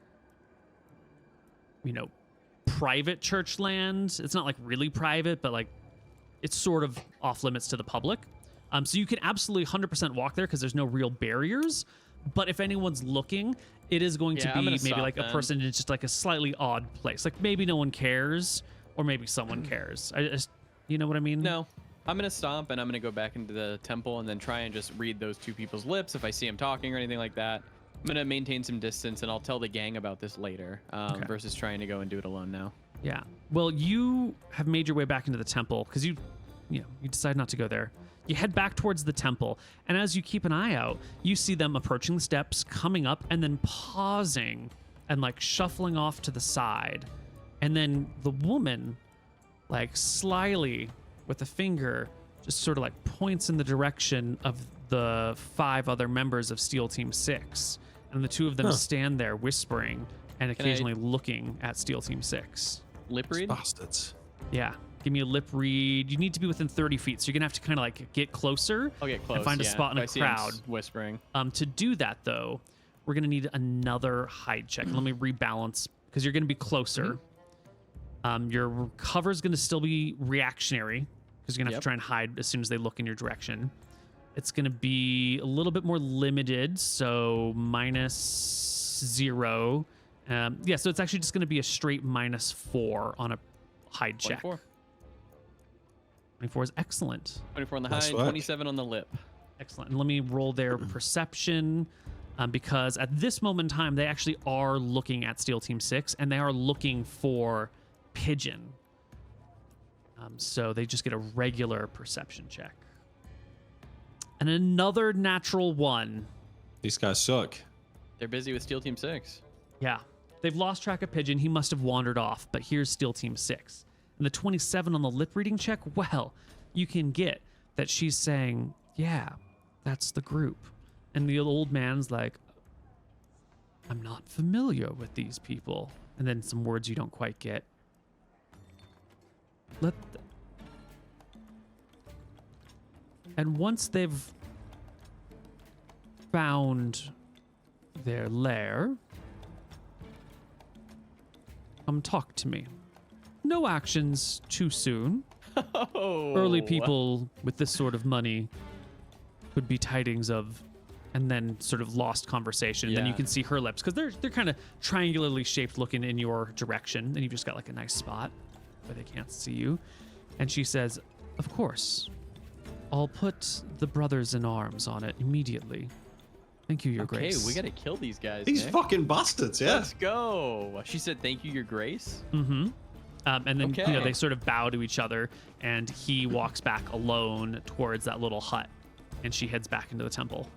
private church land. It's not like really private, but like it's sort of off limits to the public. So you can absolutely 100% walk there because there's no real barriers. But if anyone's looking, it is going to I'm be gonna maybe stop like a then. person in just like a slightly odd place. Like maybe no one cares, or maybe someone cares. I just, you know what I mean? No. I'm going to stop and I'm going to go back into the temple and then try and just read those two people's lips if I see them talking or anything like that. I'm going to maintain some distance and I'll tell the gang about this later versus trying to go and do it alone now. Yeah. Well, you have made your way back into the temple because you decide not to go there. You head back towards the temple, and as you keep an eye out, you see them approaching the steps, coming up, and then pausing and like shuffling off to the side. And then the woman, like slyly with a finger, just sort of like points in the direction of the 5 other members of Steel Team 6. And the 2 of them stand there whispering and occasionally looking at Steel Team 6. Lip read? Bastards. Yeah. Give me a lip read. You need to be within 30 feet, so you're gonna have to kind of like get closer. I'll get close. And find a spot in If a I see him crowd. whispering. To do that though, we're gonna need another hide check. Let me rebalance because you're gonna be closer. Your cover's gonna still be reactionary because you're gonna have to try and hide as soon as they look in your direction. It's gonna be a little bit more limited, so -0. Yeah, so it's actually just gonna be a straight -4 on a hide check. 24. 24 is excellent. 24 on the Nice hide, work. 27 on the lip. Excellent. And let me roll their perception because at this moment in time, they actually are looking at Steel Team 6 and they are looking for Pigeon. So they just get a regular perception check. And another natural 1. These guys suck. They're busy with Steel Team 6. Yeah. They've lost track of Pigeon. He must have wandered off, but here's Steel Team 6. And the 27 on the lip reading check, well, you can get that she's saying, yeah, that's the group. And the old man's like, I'm not familiar with these people. And then some words you don't quite get. And once they've found their lair, come talk to me. No actions too soon. Oh. Early people with this sort of money could be tidings of, and then sort of lost conversation. And then you Yeah. can see her lips because they're kind of triangularly shaped, looking in your direction. And you've just got like a nice spot where they can't see you. And she says, "Of course, I'll put the brothers in arms on it immediately. Thank you, Your Okay, Grace." we gotta kill these guys. These Nick. fucking bastards, yeah. Let's go. She said, "Thank you, Your Grace." Mm-hmm. And then Okay. they sort of bow to each other, and he walks back alone towards that little hut, and she heads back into the temple.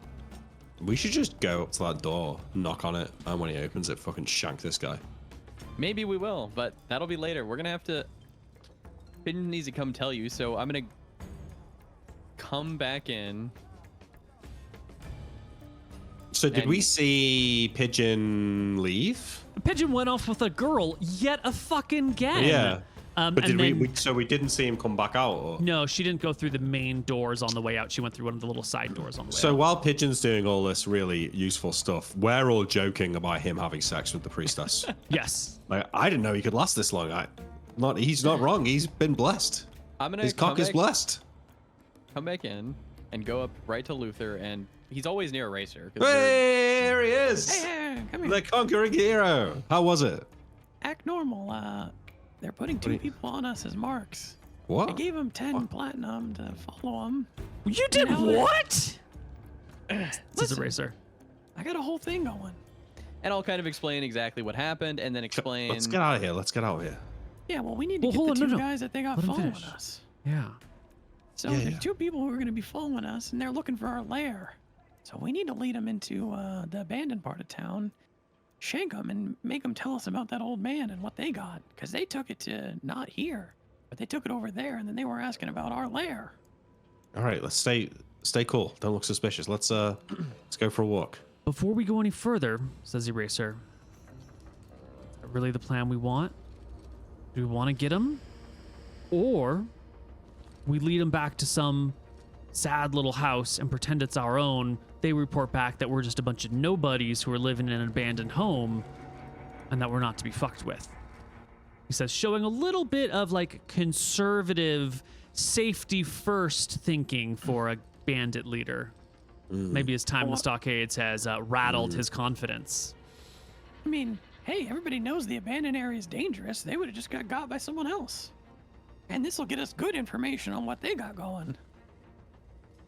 We should just go up to that door, knock on it, and when he opens it, fucking shank this guy. Maybe we will, but that'll be later. We're gonna have to. Pigeon needs to come tell you, so I'm gonna come back in. So did And- we see Pigeon leave? Pigeon went off with a girl yet a fucking again. Yeah. But and did then, so we didn't see him come back out? Or? No, she didn't go through the main doors on the way out. She went through one of the little side doors on the way So out. while Pigeon's doing all this really useful stuff, we're all joking about him having sex with the priestess. Yes. Like, I didn't know he could last this long. He's not wrong. He's been blessed. I'm gonna His cock is blessed. come back in and go up right to Luther, and he's always near a racer. 'Cause they're- Hey, here he is. Hey, come here. The conquering hero. How was it? Act normal. They're putting 2 people on us as marks. I What? gave them 10 platinum to follow them. You did Now they're- what? This is a Listen. racer. I got a whole thing going. And I'll kind of explain exactly what happened, and then explain. Let's get out of here. Let's get out of here. Yeah, well, we need to Well, get hold the on, 2 no. guys that they got Let him following finish. us. Yeah. So Yeah, there's yeah. 2 people who are going to be following us, and they're looking for our lair. So we need to lead them into the abandoned part of town, shank them, and make them tell us about that old man and what they got. Because they took it to not here, but they took it over there, and then they were asking about our lair. All right, let's stay cool. Don't look suspicious. Let's go for a walk. Before we go any further, says Eraser, is that really the plan we want? Do we want to get him? Or we lead him back to some sad little house and pretend it's our own. They report back that we're just a bunch of nobodies who are living in an abandoned home and that we're not to be fucked with. He says, showing a little bit of like conservative safety first thinking for a bandit leader. Maybe his time in the stockades has rattled his confidence. I mean, hey, everybody knows the abandoned area is dangerous. They would have just got by someone else. And this will get us good information on what they got going.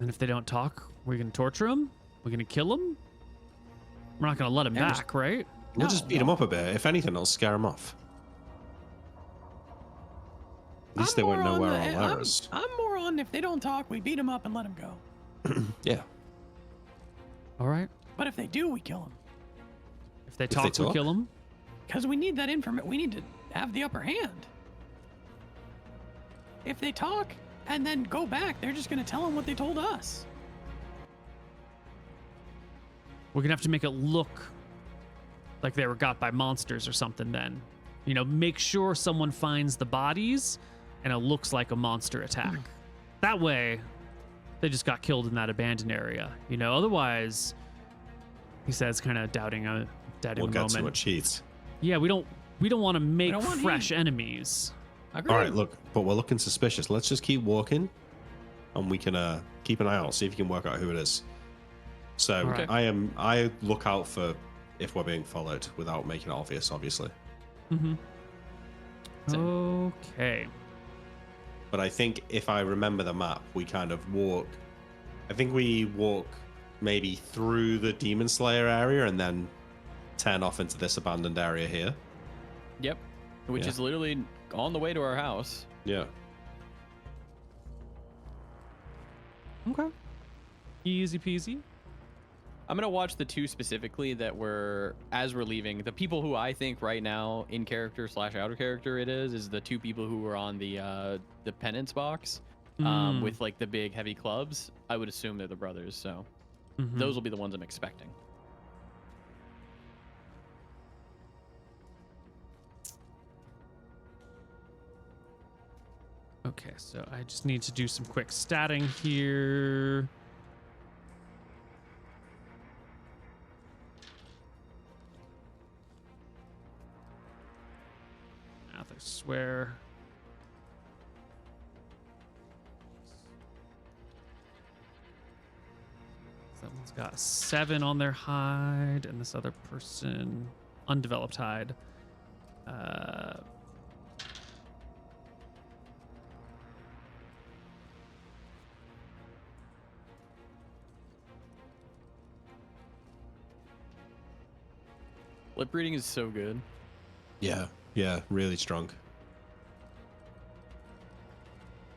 And if they don't talk, we're going to torture them? We're going to kill them? We're not going to let them Yeah, just- back, right? We'll No, just beat him up a bit. If anything, it'll scare him off. At least they I'm won't more know where on our lair is. I'm more on if they don't talk, we beat them up and let them go. Yeah. All right. But if they do, we kill them. If they they talk, we talk? kill them. Because we need that information. We need to have the upper hand. If they talk and then go back, they're just going to tell them what they told us. We're gonna have to make it look like they were got by monsters or something. Then, you know, make sure someone finds the bodies, and it looks like a monster attack. That way, they just got killed in that abandoned area. You know, otherwise, he says, kind of doubting a We'll get moment. too much heat. Yeah, we don't want to make don't want fresh heat. enemies. Agreed. All right, look, but we're looking suspicious. Let's just keep walking, and we can keep an eye out, see if you can work out who it is. So Okay. I look out for if we're being followed without making it obvious, obviously. Mm-hmm. Same. Okay. But I think if I remember the map, we kind of walk. I think we walk maybe through the Demon Slayer area and then turn off into this abandoned area here. Yep. Which Yeah. is literally on the way to our house. Yeah. Okay. Easy peasy. I'm gonna watch the two specifically that were, as we're leaving, the people who I think right now in character / outer character is the two people who were on the penance box Mm. with like the big heavy clubs. I would assume they're the brothers, so Mhm. those will be the ones I'm expecting. Okay, so I just need to do some quick statting here. Math, I swear. Someone's got a 7 on their hide, and this other person, undeveloped hide. Lip reading is so good. Yeah. Yeah. Really strong.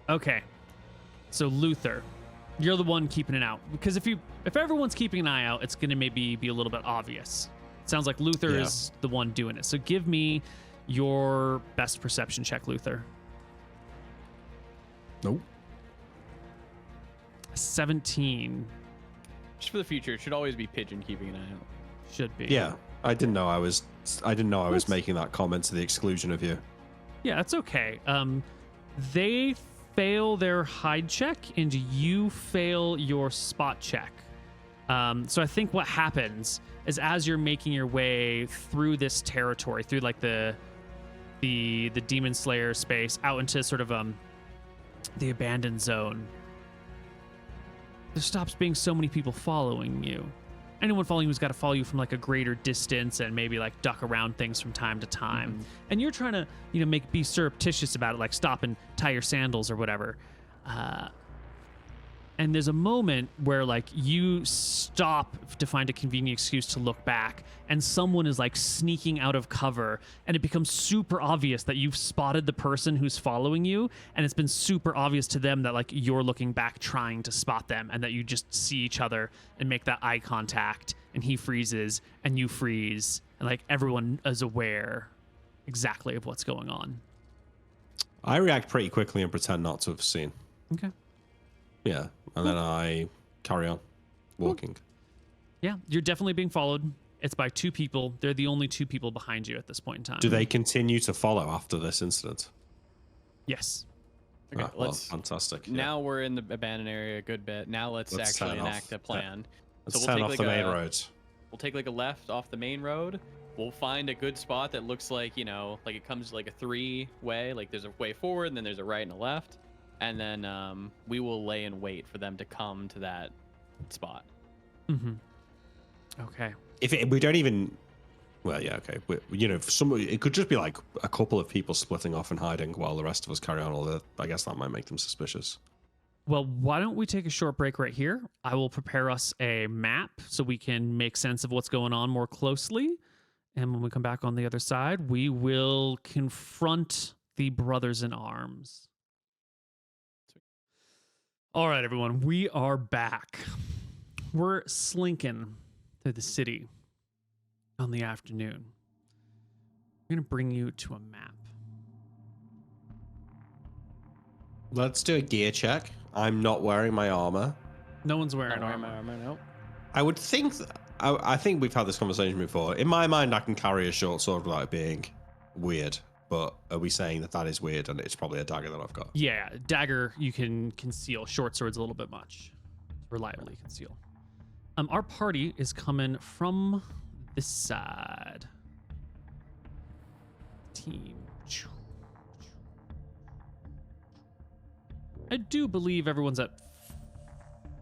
Okay. So Luther, you're the one keeping an out, because if everyone's keeping an eye out, it's going to maybe be a little bit obvious. It sounds like Luther Yeah. is the one doing it. So give me your best perception check, Luther. Nope. 17 Just for the future, it should always be Pigeon keeping an eye out. should be. Yeah. I didn't know I was making that comment to the exclusion of you. Yeah, that's okay. They fail their hide check and you fail your spot check. So I think what happens is as you're making your way through this territory, through like the Demon Slayer space out into sort of the abandoned zone, there stops being so many people following you. Anyone following you has got to follow you from like a greater distance and maybe like duck around things from time to time. And you're trying to, you know, be surreptitious about it, like stop and tie your sandals or whatever. And there's a moment where like you stop to find a convenient excuse to look back and someone is like sneaking out of cover and it becomes super obvious that you've spotted the person who's following you, and it's been super obvious to them that like you're looking back trying to spot them, and that you just see each other and make that eye contact, and he freezes and you freeze, and like everyone is aware exactly of what's going on. I react pretty quickly and pretend not to have seen. Okay. Yeah. And then I carry on walking. Yeah, you're definitely being followed. It's by 2 people. They're the only 2 people behind you at this point in time. Do they continue to follow after this incident? Yes. Okay, Ah, well, let's. fantastic. Yeah. Now we're in the abandoned area a good bit. Now let's actually turn off. enact a plan. Let's we'll turn take off like the main a- road. We'll take like a left off the main road. We'll find a good spot that looks like, you know, like it comes like a 3-way. Like there's a way forward, and then there's a right and a left. And then we will lay in wait for them to come to that spot. Mm-hmm. Okay. We don't even. Well, yeah, okay. You know, it could just be like a couple of people splitting off and hiding while the rest of us carry on. Although I guess that might make them suspicious. Well, why don't we take a short break right here? I will prepare us a map so we can make sense of what's going on more closely. And when we come back on the other side, we will confront the brothers in arms. All right, everyone, we are back. We're slinking through the city on the afternoon. We're going to bring you to a map. Let's do a gear check. I'm not wearing my armor. No one's wearing Not wearing armor. my armor, nope. I would think I think we've had this conversation before. In my mind, I can carry a short sword without it being weird. But are we saying that is weird and it's probably a dagger that I've got? Yeah, dagger you can conceal. Short sword's a little bit much. Reliably conceal. Our party is coming from this side. Team. I do believe everyone's at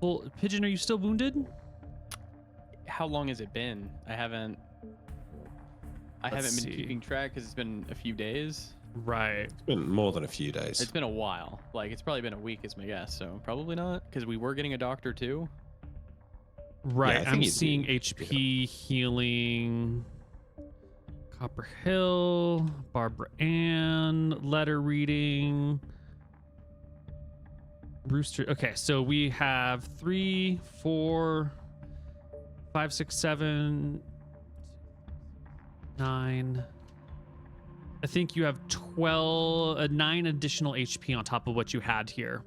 full. Pigeon, are you still wounded? How long has it been? I haven't been see. keeping track because it's been a few days. Right. It's been more than a few days. It's been a while. Like, it's probably been a week is my guess, so probably not, because we were getting a doctor too. Right. I think I'm he'd seeing be- HP healing. Copper Hill, Barbara Ann, letter reading. Rooster. Okay, so we have 3, 4, 5, 6, 7, 9. I think you have 9 additional HP on top of what you had here,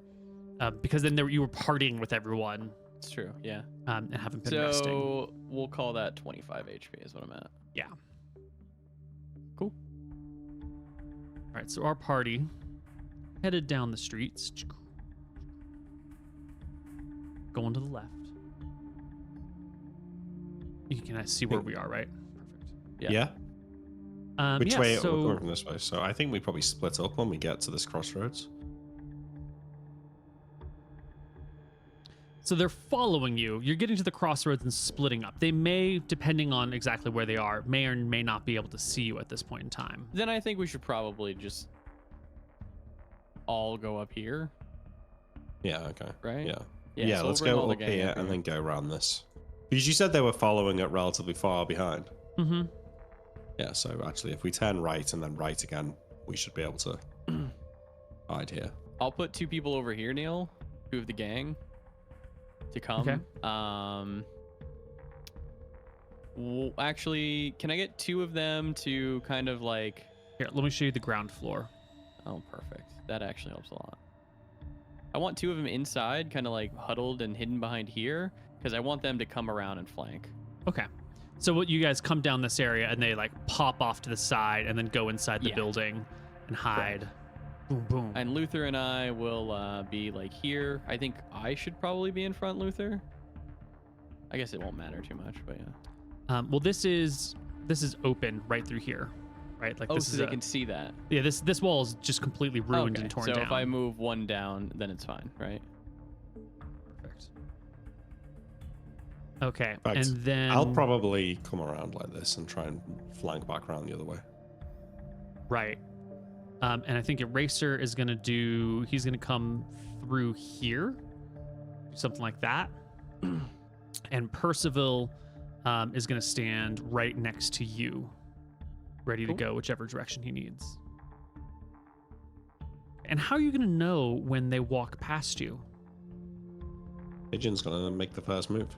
because then you were partying with everyone It's true, yeah. and haven't been resting. So we'll call that 25 HP is what I'm at. Yeah. Cool. All right, so our party headed down the streets, going to the left. You can see where we are, right? Perfect. Yeah. Which yeah, way? so We're going from this way. So I think we probably split up when we get to this crossroads. So they're following you. You're getting to the crossroads and splitting up. They may, depending on exactly where they are, may or may not be able to see you at this point in time. Then I think we should probably just all go up here, Yeah. Okay. right? Yeah. Yeah, Yeah. so Let's we'll bring all go the up gang here up and here. then go around this. Because you said they were following it relatively far behind. Mm-hmm. Yeah. So actually, if we turn right and then right again, we should be able to hide here. I'll put 2 people over here, Neil, 2 of the gang, to come. Okay. Actually, can I get 2 of them to kind of like... Here, let me show you the ground floor. Oh, perfect. That actually helps a lot. I want 2 of them inside, kind of like huddled and hidden behind here, because I want them to come around and flank. Okay. So what you guys come down this area and they like pop off to the side and then go inside the Yeah. building and hide. Boom, boom. And Luther and I will be like here. I think I should probably be in front, Luther. I guess it won't matter too much, but yeah. Well, this is open right through here, right? Like Oh, this so is they can see that. yeah. This wall is just completely ruined Okay, and torn so down. if I move 1 down, then it's fine, right? Perfect. Okay, Right. and then I'll probably come around like this and try and flank back around the other way. right. And I think Eraser is gonna do. He's gonna come through here, something like that. And Percival is gonna stand right next to you, ready Cool. to go whichever direction he needs. And how are you gonna know when they walk past you? Pigeon's gonna make the first move.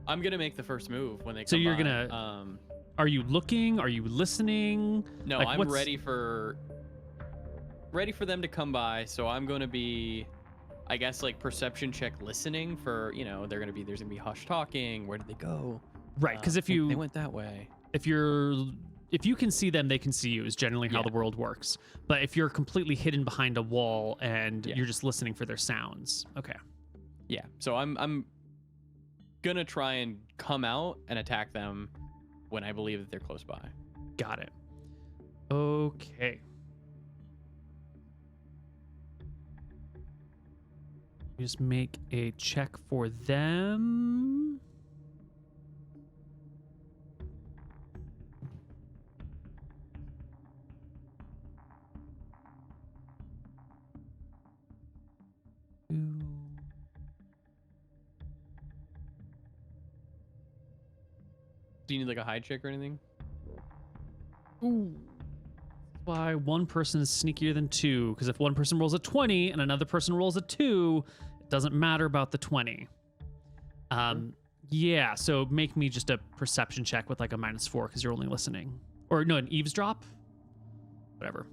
I'm gonna make the first move when they come So you're by. gonna- Are you looking? Are you listening? No, like, I'm what's- ready for them to come by. So I'm going to be, I guess, like perception check listening for, there's gonna be hush talking. Where did they go? Right, because if They you went that way. if you can see them, they can see you is generally how Yeah. the world works. But if you're completely hidden behind a wall and Yeah. you're just listening for their sounds, okay. Yeah. So I'm gonna try and come out and attack them when I believe that they're close by. Got it. Okay. Just make a check for them. Ooh. Do you need like a hide check or anything? Ooh. Why one person is sneakier than 2? Because if one person rolls a 20 and another person rolls a 2, Doesn't matter about the 20. Yeah, so make me just a perception check with like a -4 because you're only listening. Or no, an eavesdrop? Whatever.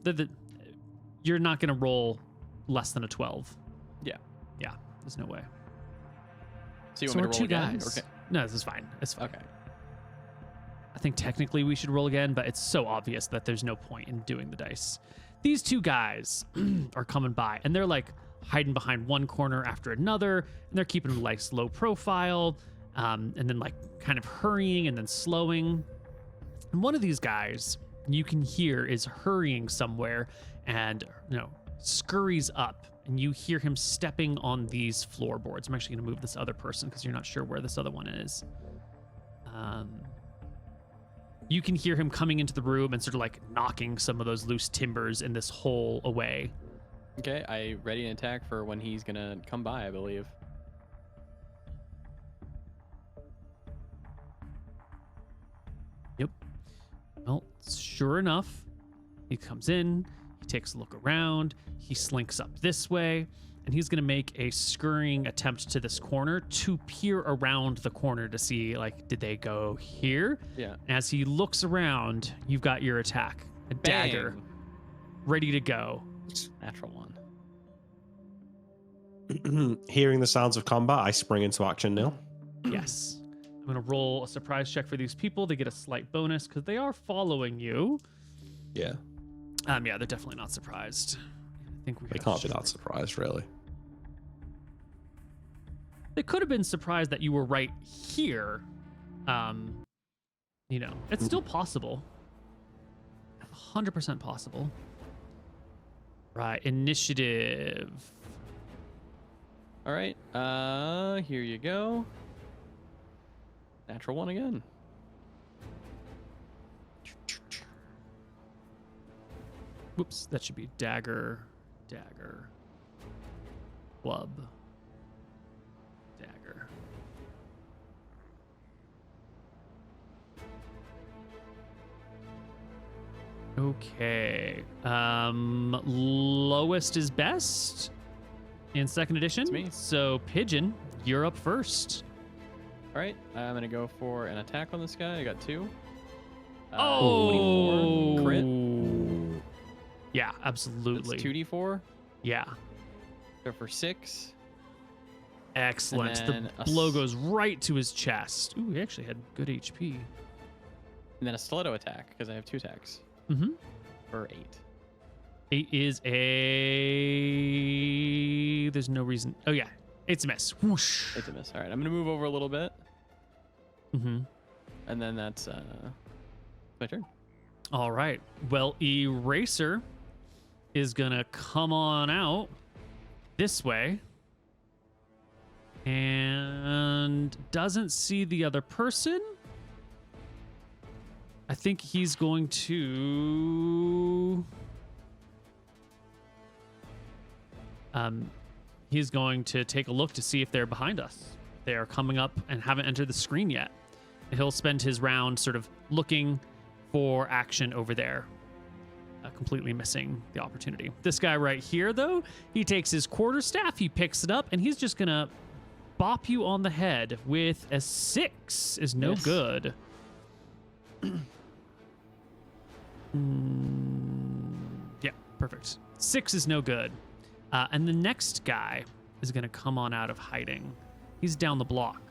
You're not going to roll less than a 12. Yeah. Yeah, there's no way. So you So want we're me to two roll again? guys. Okay. No, this is fine. It's fine. Okay. I think technically we should roll again, but it's so obvious that there's no point in doing the dice. These two guys are coming by, and they're like hiding behind one corner after another, and they're keeping a like low profile, and then like kind of hurrying and then slowing. And one of these guys you can hear is hurrying somewhere and scurries up, and you hear him stepping on these floorboards. I'm actually going to move this other person because you're not sure where this other one is. You can hear him coming into the room and sort of like knocking some of those loose timbers in this hole away. Okay, I ready an attack for when he's gonna come by, I believe. Yep. Well, sure enough, he comes in, he takes a look around, he slinks up this way, and he's going to make a scurrying attempt to this corner to peer around the corner to see, like, did they go here? Yeah. As he looks around, you've got your attack, a dagger, Bang. ready to go. Natural 1. Hearing the sounds of combat, I spring into action, Neil. Yes. I'm going to roll a surprise check for these people. They get a slight bonus because they are following you. Yeah. Yeah, they're definitely not surprised. I think we They got can't be that surprised, really. They could have been surprised that you were right here. It's still possible. 100% possible. Right, initiative. All right. Here you go. Natural 1 again. Whoops, that should be dagger, club, dagger. Okay. Lowest is best in second edition. It's me. So Pigeon, you're up first. All right. I'm gonna go for an attack on this guy. I got 2. 24 crit. Yeah, absolutely. It's 2d4. Yeah. Go for 6. Excellent. And The then blow goes right to his chest. Ooh, he actually had good HP. And then a stiletto attack because I have 2 attacks. Mm-hmm. For 8. 8 is a... There's no reason... Oh, yeah. It's a miss. Whoosh. It's a miss. All right. I'm gonna move over a little bit, Mm-hmm. and then that's my turn. All right. Well, Eraser is going to come on out this way and doesn't see the other person. I think he's going to... He's going to take a look to see if they're behind us. They are coming up and haven't entered the screen yet. He'll spend his round sort of looking for action over there, completely missing the opportunity. This guy right here, though, he takes his quarterstaff, he picks it up, and he's just going to bop you on the head with a 6 is no Yes. good. Yeah, perfect. 6 is no good. And the next guy is going to come on out of hiding. He's down the block.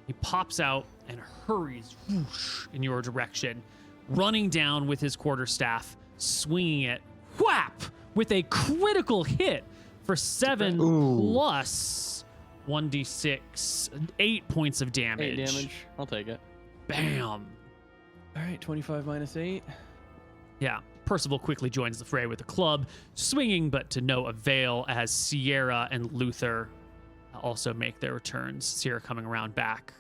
He pops out and hurries whoosh, in your direction, running down with his quarterstaff, swinging it, whap, with a critical hit for 7 Ooh. plus 1d6, 8 points of 8 damage. damage. I'll take it. Bam. All right. 25 minus 8. Yeah. Percival quickly joins the fray with a club, swinging but to no avail as Sierra and Luther also make their returns. Sierra coming around back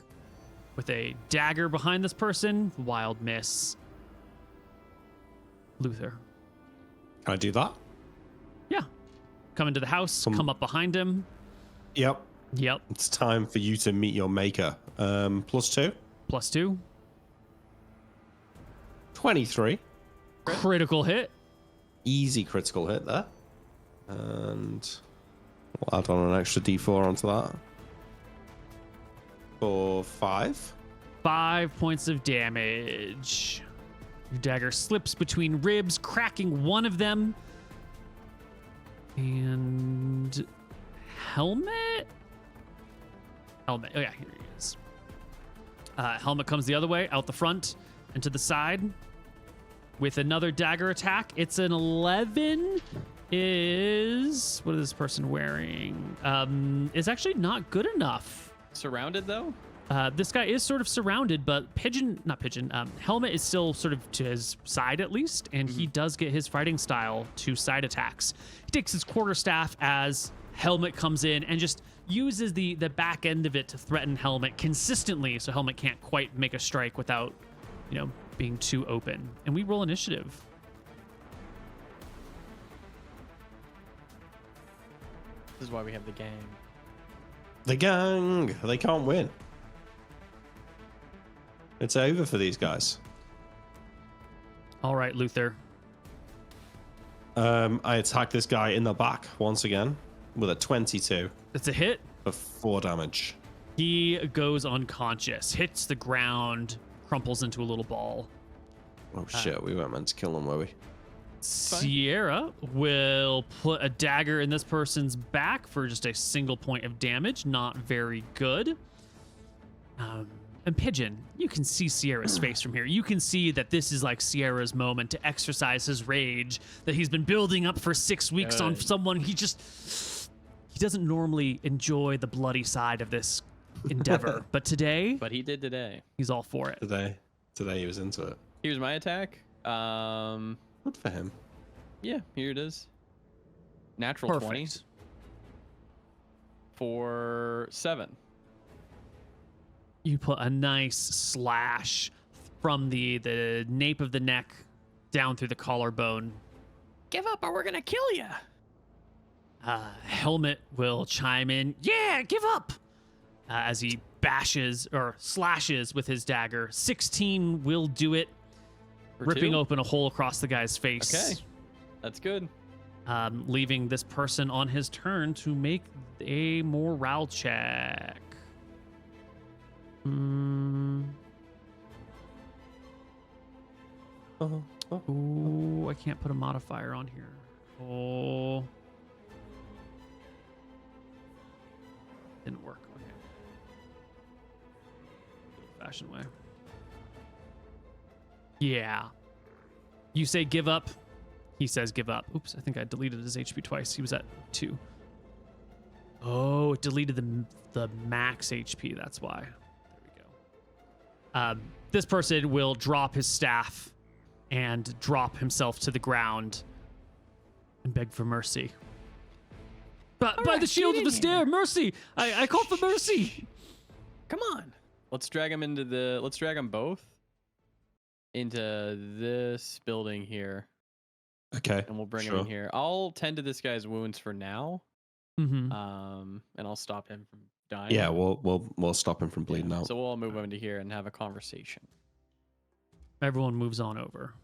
with a dagger behind this person. Wild miss. Luther. Can I do that? Yeah. Come into the house, come up behind him. Yep. Yep. It's time for you to meet your maker. +2. +2. 23. Critical hit. Easy critical hit there. And We'll add on an extra d4 onto that. For 5. 5 points of damage. Your dagger slips between ribs, cracking one of them. And helmet? Helmet. Oh yeah, here he is. Helmet comes the other way, out the front and to the side with another dagger attack. It's an 11. What is this person wearing? Is actually not good enough. Surrounded though? This guy is sort of surrounded, but Helmet is still sort of to his side at least, and he does get his fighting style to side attacks. He takes his quarterstaff as Helmet comes in and just uses the back end of it to threaten Helmet consistently, so Helmet can't quite make a strike without, being too open. And we roll initiative. This is why we have the gang. The gang, they can't win. It's over for these guys. All right, Luther. I attack this guy in the back once again with a 22 That's a hit. for 4 damage. He goes unconscious, hits the ground, crumples into a little ball. Oh shit, we weren't meant to kill him, were we? Sierra will put a dagger in this person's back for just a single point of damage. Not very good. And Pigeon, you can see Sierra's face from here. You can see that this is like Sierra's moment to exercise his rage that he's been building up for 6 weeks on someone. He doesn't normally enjoy the bloody side of this endeavor, but today, But he did today. he's all for it. Today he was into it. Here's my attack. Good for him. Yeah, here it is. Natural 20 Perfect. for 7. You put a nice slash from the nape of the neck down through the collarbone. Give up or we're gonna kill you. Helmet will chime in. Yeah, give up! As he bashes or slashes with his dagger. 16 will do it, For ripping 2? open a hole across the guy's face. Okay, that's good. Leaving this person on his turn to make a morale check. Ooh, I can't put a modifier on here. Oh. Didn't work. Okay. Old-fashioned way. Yeah. You say give up. He says give up. Oops, I think I deleted his HP twice. He was at 2. Oh, it deleted the max HP. That's why. There we go. This person will drop his staff and drop himself to the ground and beg for mercy. But by right, the shield get of the in stair, here. mercy! I call for mercy. Come on. Let's drag them let's drag them both into this building here, Okay. and we'll bring him in here. I'll tend to this guy's wounds for now, Mm-hmm. and I'll stop him from dying. Yeah, we'll stop him from bleeding out. So we'll all move him into here and have a conversation. Everyone moves on over.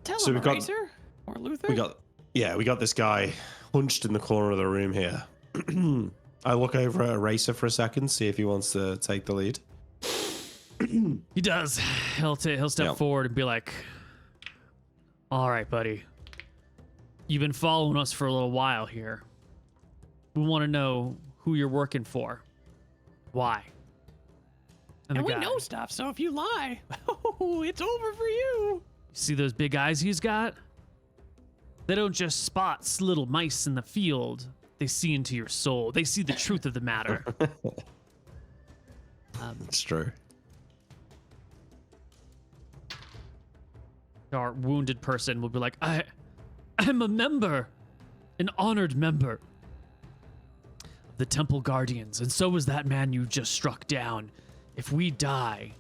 Tell So him, we've got- Eraser or Luther. we got this guy hunched in the corner of the room here. I look over at Eraser for a second, see if he wants to take the lead. He does. He'll step Yep. forward and be like, "All right, buddy. You've been following us for a little while here. We want to know who you're working for. Why?" and the we guy, know stuff, so if you lie, oh, it's over for you. See those big eyes he's got? They don't just spot little mice in the field. They see into your soul. They see the truth of the matter. It's true. Our wounded person will be like, I'm a member, an honored member of the Temple Guardians, and so was that man you just struck down. If we die,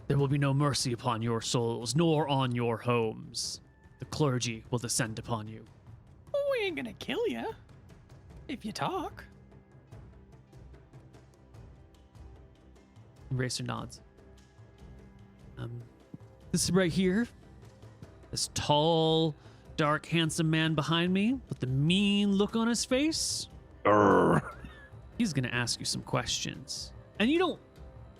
there will be no mercy upon your souls, nor on your homes. The clergy will descend upon you. Oh, we ain't gonna kill you if you talk. Racer nods. This right here This tall, dark, handsome man behind me with the mean look on his face. He's gonna ask you some questions, and you don't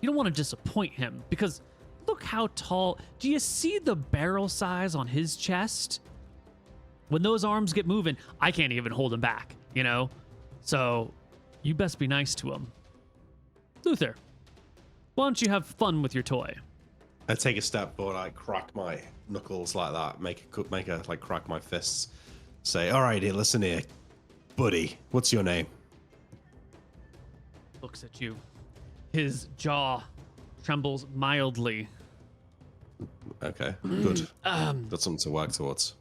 want to disappoint him because look how tall. Do you see the barrel size on his chest? When those arms get moving, I can't even hold him back, you know? So you best be nice to him. Luther, why don't you have fun with your toy? I take a step forward, I crack my knuckles like that, make a like crack my fists. Say, all right, listen here, buddy. What's your name? Looks at you. His jaw trembles mildly. Okay, good. Got something to work towards.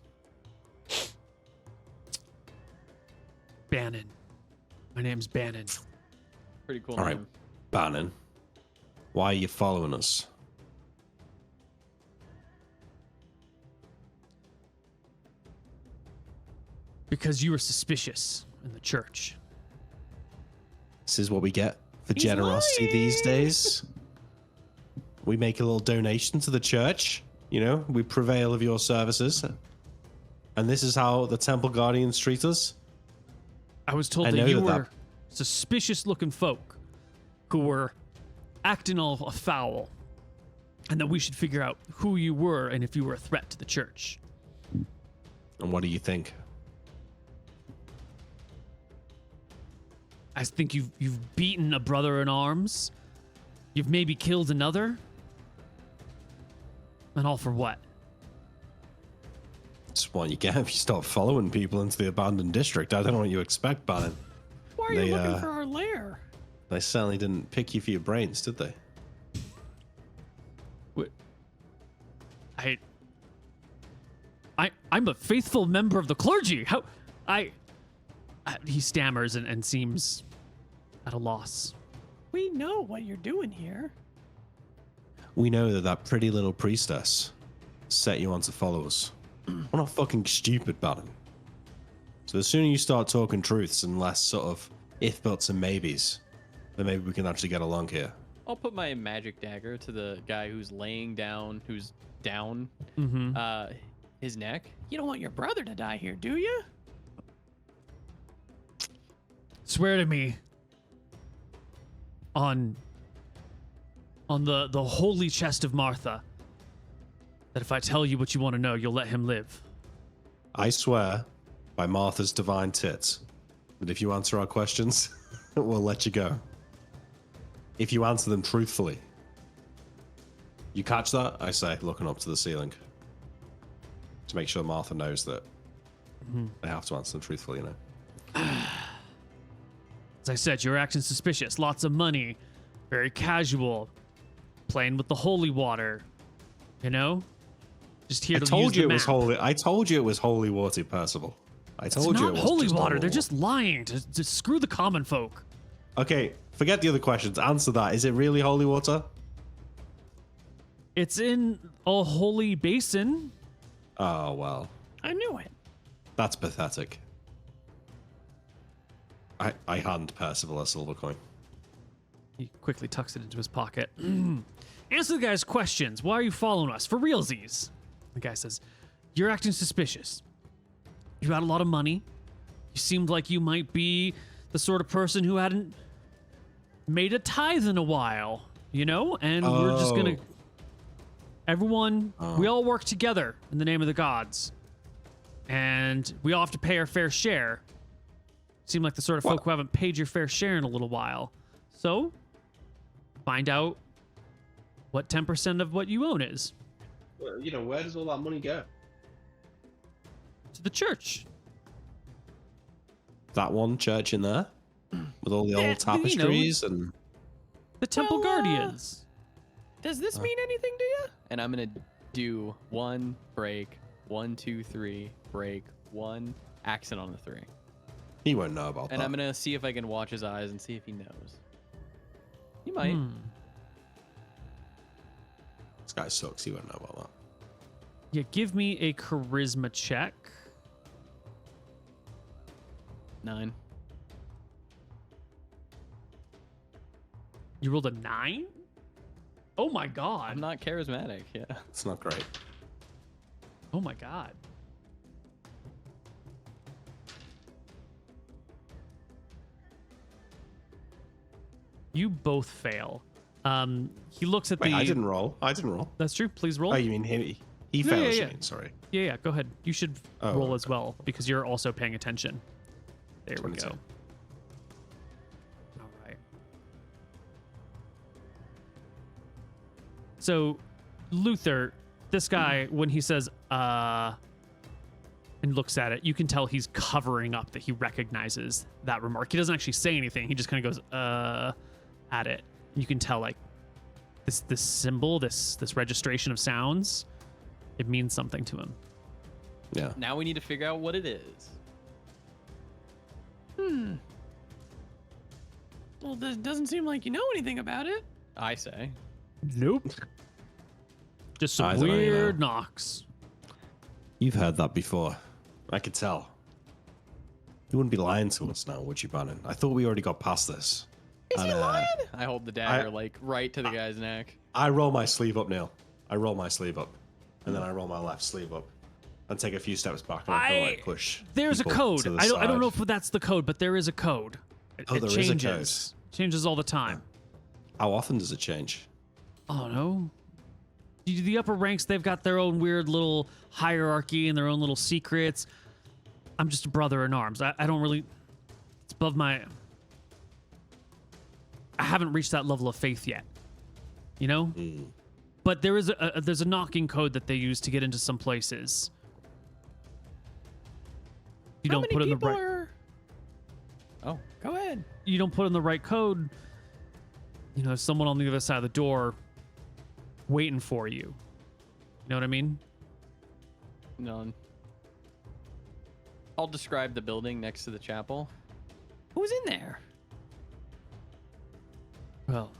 Bannon. My name's Bannon. Pretty cool. All right, name. Bannon. Why are you following us? Because you were suspicious in the church. This is what we get for He's generosity these lying. days. We make a little donation to the church. You know, we prevail of your services. And this is how the Temple Guardians treat us. I was told I that know you that were suspicious looking folk who were acting all afoul, and that we should figure out who you were and if you were a threat to the church. And what do you think? I think you've beaten a brother in arms. You've maybe killed another. And all for what? It's what you get if you start following people into the abandoned district. I don't know what you expect, Bannon. Why are you They, looking for our lair? They certainly didn't pick you for your brains, did they? I'm a faithful member of the clergy. How he stammers and seems at a loss. We know what you're doing here. We know that that pretty little priestess set you on to follow us. We're not fucking stupid, Bannon. So the sooner you start talking truths and less sort of if, buts, and maybes, then maybe we can actually get along here. I'll put my magic dagger to the guy who's laying down, who's down, his neck. You don't want your brother to die here, do you? Swear to me on the holy chest of Martha that if I tell you what you want to know, you'll let him live. I swear by Martha's divine tits that if you answer our questions, we'll let you go. If you answer them truthfully. You catch that? I say, looking up to the ceiling. To make sure Martha knows that they have to answer them truthfully, you know. As I said, you're acting suspicious. Lots of money. Very casual. Playing with the holy water. You know? Just here I to told use you the it was map. holy. I told you it was holy water, Percival. I It's told you not it was holy just water. normal They're just lying to screw the common folk. Okay, forget the other questions. Answer that. Is it really holy water? It's in a holy basin. Oh, well. I knew it. That's pathetic. I hand Percival a silver coin. He quickly tucks it into his pocket. Answer the guy's questions. Why are you following us? For realsies. The guy says, you're acting suspicious. You had a lot of money. You seemed like you might be the sort of person who hadn't made a tithe in a while, you know? And we're just going to... Everyone, we all work together in the name of the gods. And we all have to pay our fair share. Seem like the sort of folk who haven't paid your fair share in a little while. So, find out what 10% of what you own is. Well, you know, where does all that money go? To the church. That one church in there? With all the Yeah, old tapestries and... The Temple Well, Guardians. Does this mean anything to you? And I'm gonna do 1 break, 1, 2, 3 break, 1 accent on the 3. He won't know about And that. I'm gonna see if I can watch his eyes and see if he knows. He might. This guy sucks. He won't know about that. Yeah, give me a charisma check. 9. You rolled a 9? Oh my god. I'm not charismatic. Yeah. It's not great. Oh my god. You both fail. He looks at Wait, the. I didn't roll. I didn't roll. That's true. Please roll. Oh, you mean he Yeah, fails? yeah, You yeah. mean, sorry. Yeah, go ahead. You should Oh, roll as okay. well because you're also paying attention. There we 22. go. All right. So, Luther, this guy, when he says, and looks at it, you can tell he's covering up that he recognizes that remark. He doesn't actually say anything. He just kind of goes, at it. You can tell, like, this symbol, this registration of sounds, it means something to him. Yeah. Now we need to figure out what it is. Well, it doesn't seem like you know anything about it. I say. Nope. Just some I don't know, you know. weird knocks. You've heard that before. I could tell. You wouldn't be lying to us now, would you, Bannon? I thought we already got past this. Is he And, lying? I hold the dagger like right to the guy's neck. I roll my sleeve up, Neil. I roll my sleeve up. And then I roll my left sleeve up. And take a few steps back and I feel like push. There's a people code. to the I don't know side. if that's the code, but there is a code. Oh, It there is a code. changes. Changes all the time. How often does it change? I don't know. The upper ranks, they've got their own weird little hierarchy and their own little secrets. I'm just a brother in arms. I don't really. It's above my. I haven't reached that level of faith yet. You know? But there is there's a knocking code that they use to get into some places. You How don't many put in the people right. are... Oh, Go ahead. You don't put in the right code. You know, there's someone on the other side of the door waiting for you. You know what I mean? none. I'll describe the building next to the chapel. Who's in there? Well,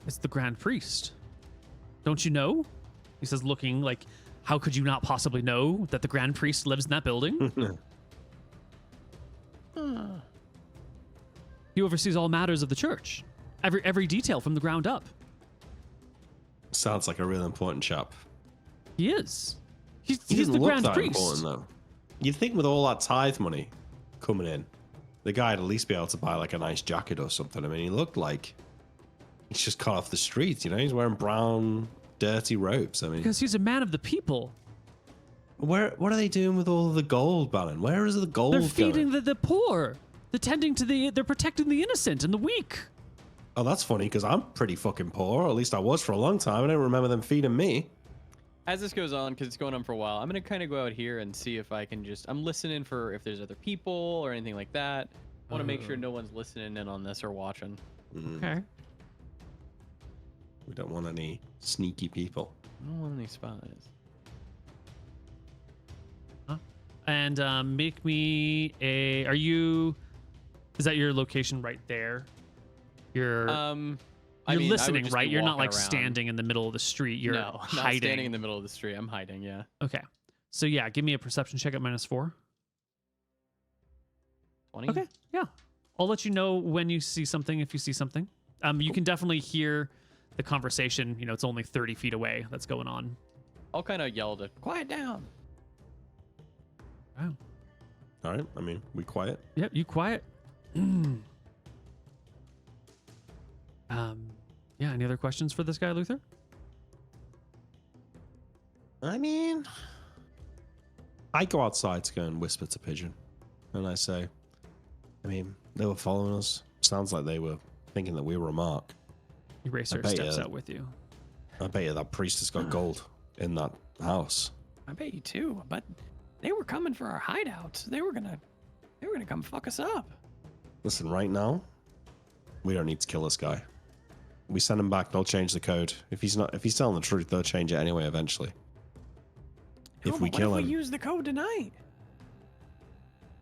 it's the Grand Priest. Don't you know? He says, looking like, how could you not possibly know that the Grand Priest lives in that building? He oversees all matters of the church. Every detail from the ground up. Sounds like a real important chap. He is. He He's doesn't the look Grand that Priest. important, though. You'd think with all that tithe money coming in, the guy'd at least be able to buy like a nice jacket or something. I mean, he looked like he's just cut off the streets, you know? He's wearing brown, dirty robes. I mean, Because he's a man of the people. what are they doing with all of the gold, Bannon? Where is the gold They're going? feeding the poor. They're protecting the innocent and the weak. Oh, that's funny because I'm pretty fucking poor. Or at least I was for a long time. I don't remember them feeding me. As this goes on, because it's going on for a while, I'm going to kind of go out here and see if I can I'm listening for if there's other people or anything like that. I want to make sure no one's listening in on this or watching. Okay. We don't want any sneaky people. I don't want any spies. And make me a. Is that your location right there? You're I mean, I would listening, just right? be You're not walking like around. standing in the middle of the street. You're No, not hiding. standing in the middle of the street. I'm hiding, yeah. Okay. So yeah, give me a perception check at -4. 20? Okay. Yeah. I'll let you know when you see something if you see something. You can definitely hear the conversation. You know, it's only 30 feet away that's going on. I'll kind of yell to Quiet down. Wow. All right. I mean, we quiet. Yep, you quiet. Yeah, any other questions for this guy, Luther? I mean, I go outside to go and whisper to Pigeon. And I say, I mean, they were following us. Sounds like they were thinking that we were a mark. Eraser bet steps you- out with you. I bet you that priest has got gold in that house. I bet you too, but they were coming for our hideouts. They were gonna come fuck us up. Listen, right now, we don't need to kill this guy. We send him back, they'll change the code. If he's telling the truth, they'll change it anyway eventually. No, If we but kill what him, if we use the code tonight?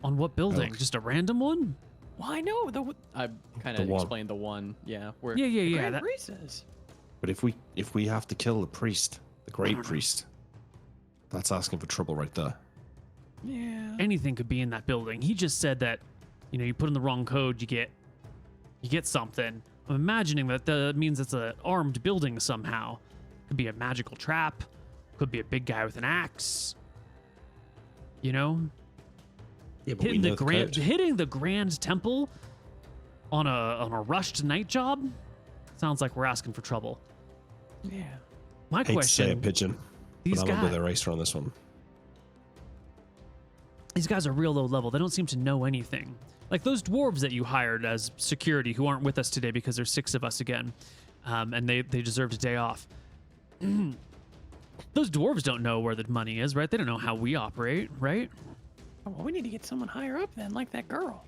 On what building? Oh. Just a random one? Well, I know I kind The of one. explained the one, yeah. Where Yeah. Grand That, Priest is. but if we have to kill the priest, the great priest, that's asking for trouble right there. Yeah. anything could be in that building. He just said that, you know, you put in the wrong code, you get something. I'm imagining that means it's an armed building somehow. Could be a magical trap. Could be a big guy with an axe. You know, Yeah, but we know the code. hitting the Grand Temple on a rushed night job sounds like we're asking for trouble. Yeah. My Hate to say question: it, Pigeon, These but I'm with guys, a racer on this one. these guys are real low level. They don't seem to know anything. Like those dwarves that you hired as security, who aren't with us today because there's 6 of us again, and they deserved a day off. Those dwarves don't know where the money is, right? They don't know how we operate, right? Oh, well, we need to get someone higher up then, like that girl.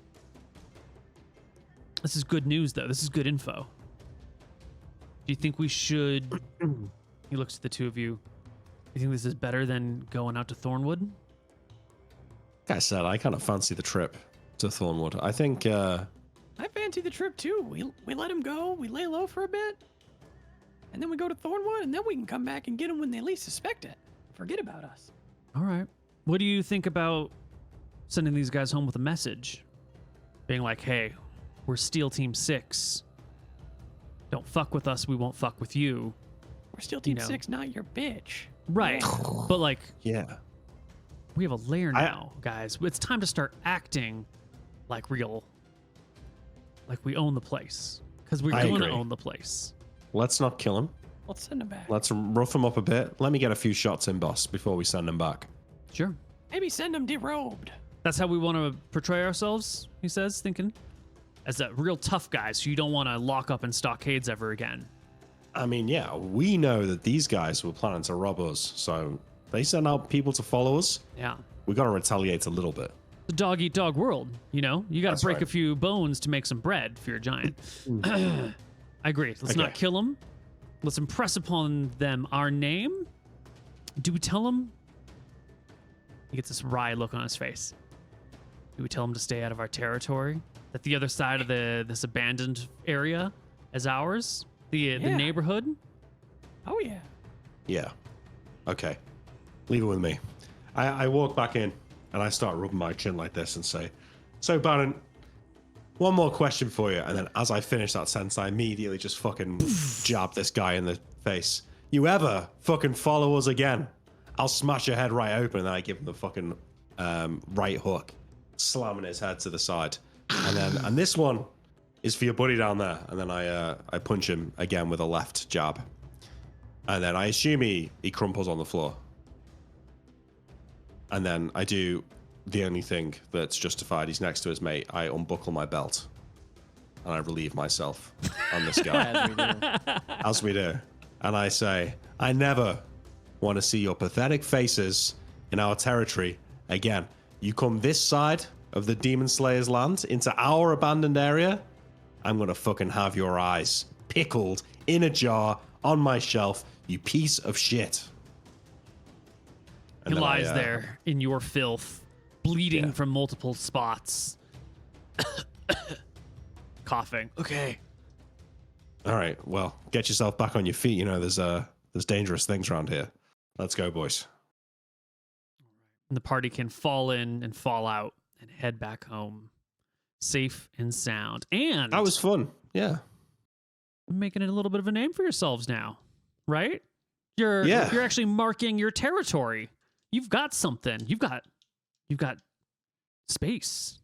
This is good news, though. This is good info. Do you think we should... He looks at the two of you. You think this is better than going out to Thornwood? Like I said, I kind of fancy the trip to Thornwood. I think, I fancy the trip too. We let him go, we lay low for a bit, and then we go to Thornwood, and then we can come back and get him when they least suspect it. Forget about us. All right. What do you think about sending these guys home with a message? Being like, hey, we're Steel Team 6. Don't fuck with us, we won't fuck with you. We're still Team know. 6, not your bitch. Right. But like, yeah. we have a lair now, guys. It's time to start acting like real, like we own the place. Because we're I going to agree. own the place. Let's not kill him. Let's send him back. Let's rough him up a bit. Let me get a few shots in, boss, before we send him back. Sure. Maybe send him derobed. That's how we want to portray ourselves, he says, thinking. As that real tough guys who you don't want to lock up in stockades ever again. I mean, yeah, we know that these guys were planning to rob us, so they send out people to follow us. Yeah. We got to retaliate a little bit. The dog eat dog world, you know? You got That's to break right. a few bones to make some bread if you're a giant. I agree. Let's not Okay. kill them. Let's impress upon them our name. Do we tell them? He gets this wry look on his face. Do we tell them to stay out of our territory? That the other side of this abandoned area is ours? The Yeah. neighborhood? Oh, yeah. Yeah. Okay. Leave it with me. I walk back in and I start rubbing my chin like this and say, so Baron, one more question for you. And then as I finish that sentence, I immediately just fucking jab this guy in the face. You ever fucking follow us again, I'll smash your head right open. And then I give him the fucking right hook, slamming his head to the side. And this one is for your buddy down there. And then I punch him again with a left jab. And then I assume he crumples on the floor. And then I do the only thing that's justified. He's next to his mate. I unbuckle my belt. And I relieve myself on this guy. As we do. As we do. And I say, I never want to see your pathetic faces in our territory again. You come this side of the Demon Slayer's land into our abandoned area, I'm going to fucking have your eyes pickled in a jar on my shelf, you piece of shit. He And then lies there in your filth, bleeding Yeah. from multiple spots. Coughing. Okay. All right, well, get yourself back on your feet. You know, there's dangerous things around here. Let's go, boys. And the party can fall in and fall out and head back home, safe and sound. And That was fun. Yeah. making it a little bit of a name for yourselves now, right? You're Yeah. you're actually marking your territory. You've got something. You've got space.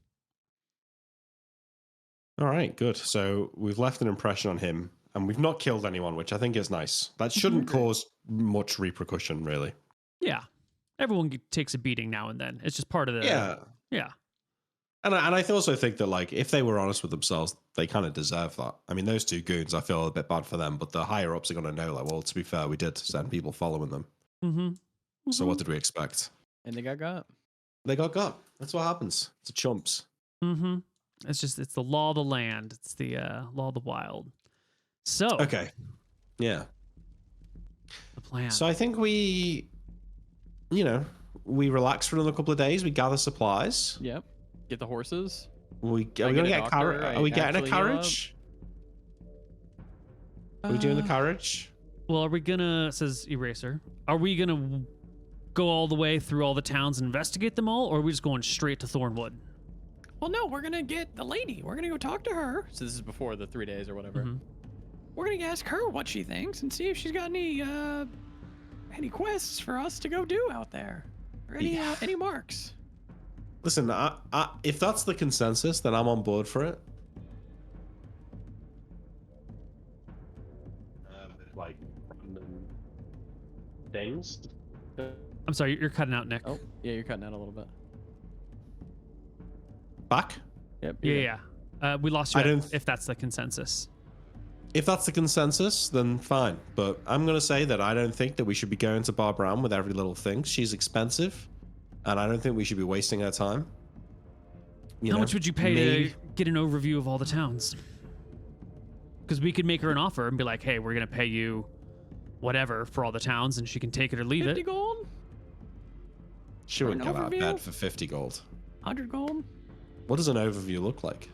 All right, good. So we've left an impression on him, and we've not killed anyone, which I think is nice. That shouldn't cause much repercussion, really. Yeah. Everyone takes a beating now and then. It's just part of the Yeah. And I also think that, like, if they were honest with themselves, they kind of deserve that. I mean, those two goons, I feel a bit bad for them, but the higher ups are going to know, like, well, to be fair, we did send people following them. Mm-hmm. So what did we expect? And they got. They got. That's what happens. It's a chumps. Mm-hmm. It's the law of the land. It's the law of the wild. So Okay. Yeah. the plan. So I think we relax for another couple of days. We gather supplies. Yep. Get the horses. Are we I going get to a get doctor, Are we I getting a actually heal up. carriage? Are we doing the carriage? Well, are we gonna, says Eraser, are we gonna go all the way through all the towns and investigate them all, or are we just going straight to Thornwood? Well, no, we're gonna get the lady. We're gonna go talk to her. So this is before the 3 days or whatever. Mhm. We're gonna ask her what she thinks and see if she's got any any quests for us to go do out there, or any marks. Listen, if that's the consensus, then I'm on board for it. Like random things. I'm sorry, you're cutting out, Nick. Oh, yeah, you're cutting out a little bit. Back? Yep. Yeah. We lost you I don't- if that's the consensus. If that's the consensus, then fine. But I'm going to say that I don't think that we should be going to Bar Brown with every little thing. She's expensive, and I don't think we should be wasting our time. How much would you pay to get an overview of all the towns? Because we could make her an offer and be like, hey, we're going to pay you whatever for all the towns, and she can take it or leave 50 it. gold? She for wouldn't an get out of overview? bed for 50 gold. 100 gold? What does an overview look like?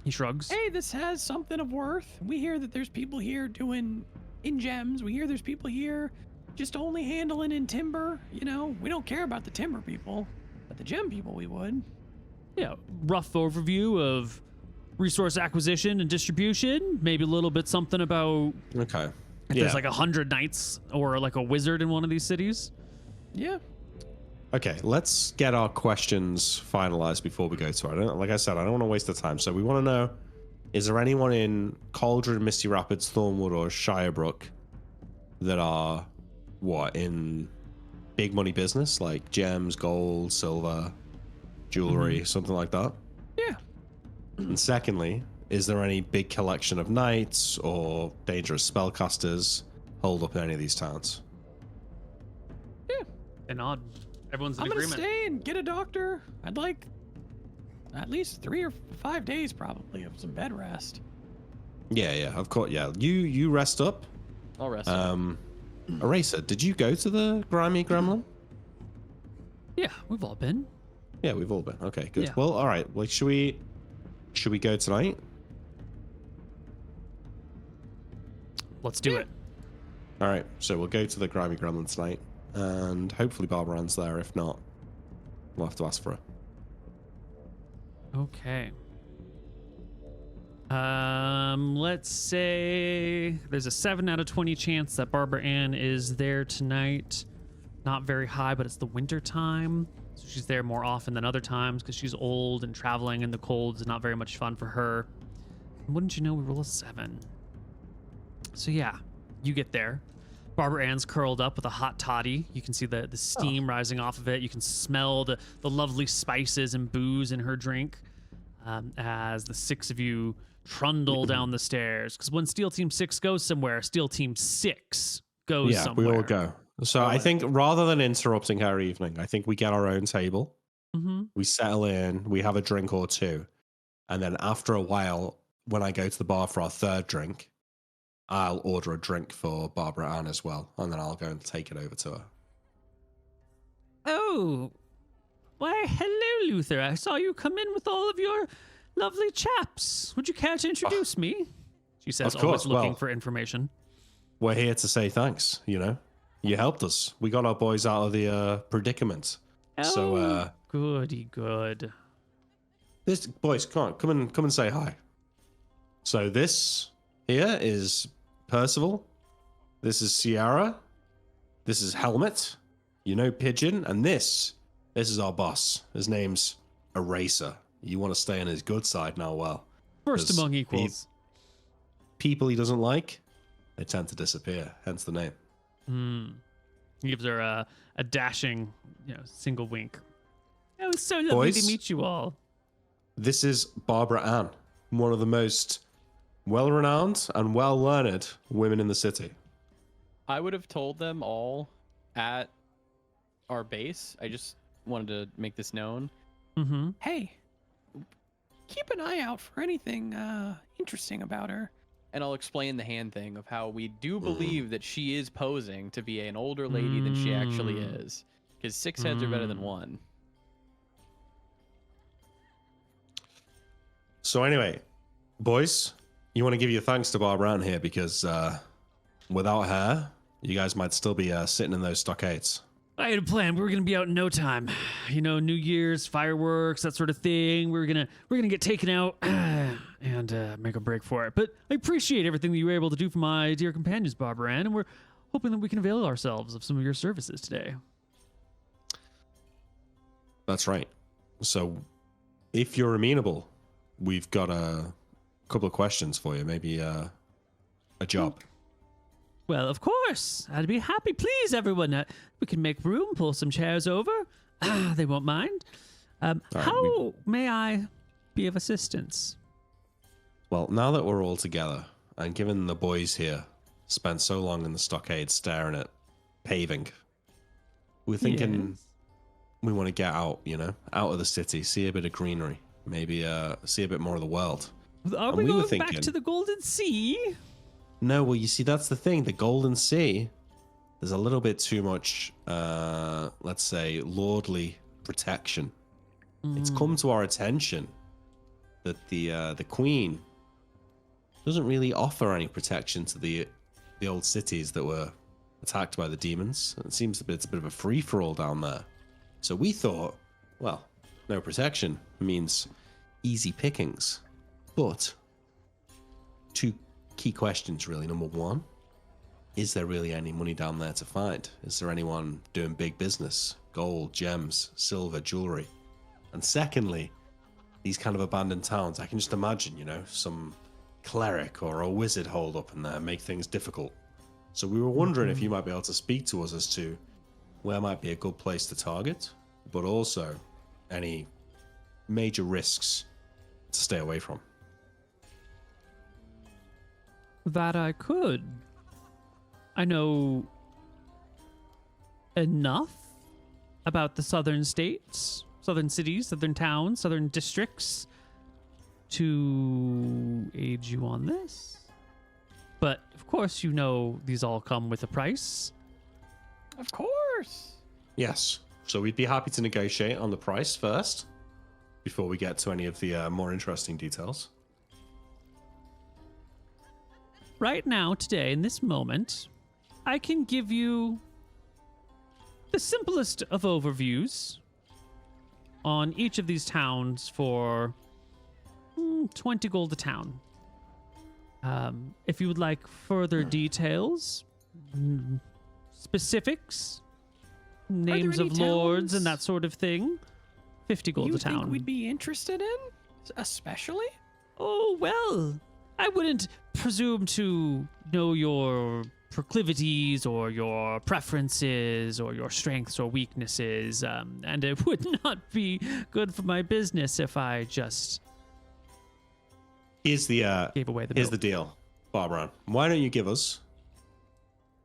He shrugs. Hey, this has something of worth. We hear that there's people here doing in gems. We hear there's people here just only handling in timber. You know, we don't care about the timber people, but the gem people we would. Yeah, rough overview of resource acquisition and distribution. Maybe a little bit something about Okay. if there's like 100 knights or like a wizard in one of these cities. Yeah. Okay, let's get our questions finalized before we go to it. Like I said, I don't want to waste the time. So we want to know, is there anyone in Cauldron, Misty Rapids, Thornwood, or Shirebrook that are, in big money business, like gems, gold, silver, jewelry, something like that? Yeah. And secondly, is there any big collection of knights or dangerous spellcasters holed up in any of these towns? And odd. Everyone's in I'm gonna agreement. stay and get a doctor. I'd like at least 3 or 5 days probably of some bed rest. Yeah, of course. Yeah, you rest up. I'll rest. up. Eraser, did you go to the Grimy Gremlin? Yeah, we've all been. Yeah, we've all been. Okay, good. Yeah. Well, all right. Well, should we go tonight? Let's do Yeah. it. All right. So we'll go to the Grimy Gremlin tonight, and hopefully Barbara's there. If not, we'll have to ask for her. Okay. Let's say there's a 7 out of 20 chance that Barbara Ann is there tonight. Not very high, but it's the winter time. So she's there more often than other times because she's old and traveling in the cold is not very much fun for her. And wouldn't you know, we roll a 7. So yeah, you get there. Barbara Ann's curled up with a hot toddy. You can see the steam rising off of it. You can smell the lovely spices and booze in her drink as the 6 of you trundle down the stairs. Because when Steel Team 6 goes somewhere, Steel Team 6 goes somewhere. we all go. So I think rather than interrupting her evening, I think we get our own table. Mm-hmm. We settle in. We have a drink or two, and then after a while, when I go to the bar for our third drink, I'll order a drink for Barbara Ann as well, and then I'll go and take it over to her. Oh, why, hello, Luther. I saw you come in with all of your lovely chaps. Would you care to introduce me? She says, Of always course, looking well- for information. We're here to say thanks. You helped us. We got our boys out of the predicament. So, goody good. this boys, come and say hi. So this here is Percival. This is Sierra. This is Helmet. Pigeon, and this is our boss. His name's Eraser. You want to stay on his good side now, well. First 'cause among equals. People he doesn't like, they tend to disappear. Hence the name. He gives her a dashing, single wink. It was so lovely Boys? to meet you all. This is Barbara Ann, one of the most well-renowned and well-learned women in the city. I would have told them all at our base. I just wanted to make this known. Mm-hmm. Hey, keep an eye out for anything interesting about her. And I'll explain the hand thing of how we do believe that she is posing to be an older lady than she actually is. Because 6 heads are better than 1. So anyway, boys, you want to give your thanks to Barbara Ann here because without her, you guys might still be sitting in those stockades. I had a plan. We were gonna be out in no time. New Year's, fireworks, that sort of thing. We're gonna get taken out and make a break for it. But I appreciate everything that you were able to do for my dear companions, Barbara Ann, and hoping that we can avail ourselves of some of your services today. That's right. So, if you're amenable, we've got a couple of questions for you. Maybe a job. Well, of course. I'd be happy. Please, everyone. We can make room, pull some chairs over. They won't mind. How may I be of assistance? Well, now that we're all together, and given the boys here spent so long in the stockade staring at paving, we're thinking Yes. we want to get out, out of the city, see a bit of greenery, maybe see a bit more of the world. Are And we we were going back thinking- to the Golden Sea? No, well, you see, that's the thing. The Golden Sea, there's a little bit too much, let's say, lordly protection. It's come to our attention that the Queen doesn't really offer any protection to the old cities that were attacked by the demons. It seems it's a bit of a free-for-all down there. So we thought, well, no protection means easy pickings. But two key questions, really. Number one, is there really any money down there to find? Is there anyone doing big business? Gold, gems, silver, jewelry? And secondly, these kind of abandoned towns, I can just imagine, some cleric or a wizard hold up in there, make things difficult. So we were wondering if you might be able to speak to us as to where might be a good place to target, but also any major risks to stay away from. That I could. I know enough about the southern states, southern cities, southern towns, southern districts to aid you on this. But of course, these all come with a price. Of course. Yes. So we'd be happy to negotiate on the price first before we get to any of the more interesting details. Right now, today, in this moment, I can give you the simplest of overviews on each of these towns for 20 gold a town. If you would like further details, specifics, names any of lords towns and that sort of thing, 50 gold you a town. think we'd be interested in? Especially? Oh, well, I wouldn't presume to know your proclivities or your preferences or your strengths or weaknesses, and it would not be good for my business if I just Here's the gave away the here's bill. the deal, Barbara. Why don't you give us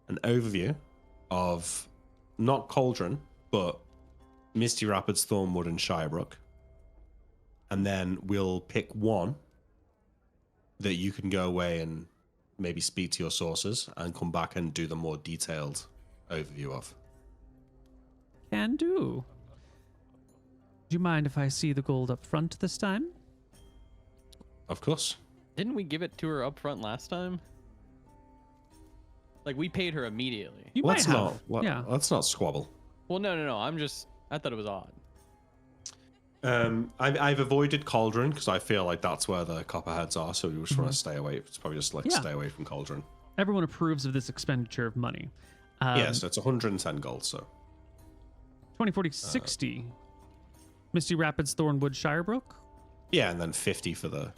an overview of not Cauldron, but Misty Rapids, Thornwood, and Shirebrook, and then we'll pick one that you can go away and maybe speak to your sources and come back and do the more detailed overview of. Can do. Do you mind if I see the gold up front this time? Of course. Didn't we give it to her up front last time? Like, we paid her immediately. You Let's might not. have. Let, Yeah. Let's not squabble. Well, no. I thought it was odd. I've avoided Cauldron because I feel like that's where the copperheads are, so we just want to stay away. It's probably just Yeah. stay away from Cauldron. Everyone approves of this expenditure of money. Yeah, so it's 110 gold, so 20, 40, 60. Misty Rapids, Thornwood, Shirebrook? yeah, and then 50 for the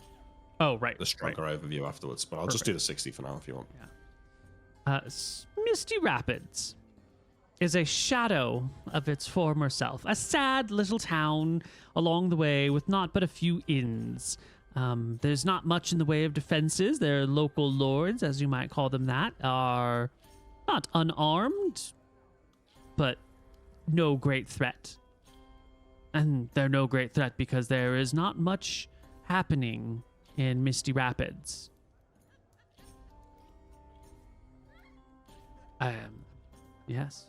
Oh, right. stronger overview afterwards. But I'll just do the 60 for now if you want. Misty Rapids is a shadow of its former self. A sad little town along the way with not but a few inns. There's not much in the way of defenses. Their local lords, as you might call them that, are not unarmed, but no great threat. And they're no great threat because there is not much happening in Misty Rapids. Yes.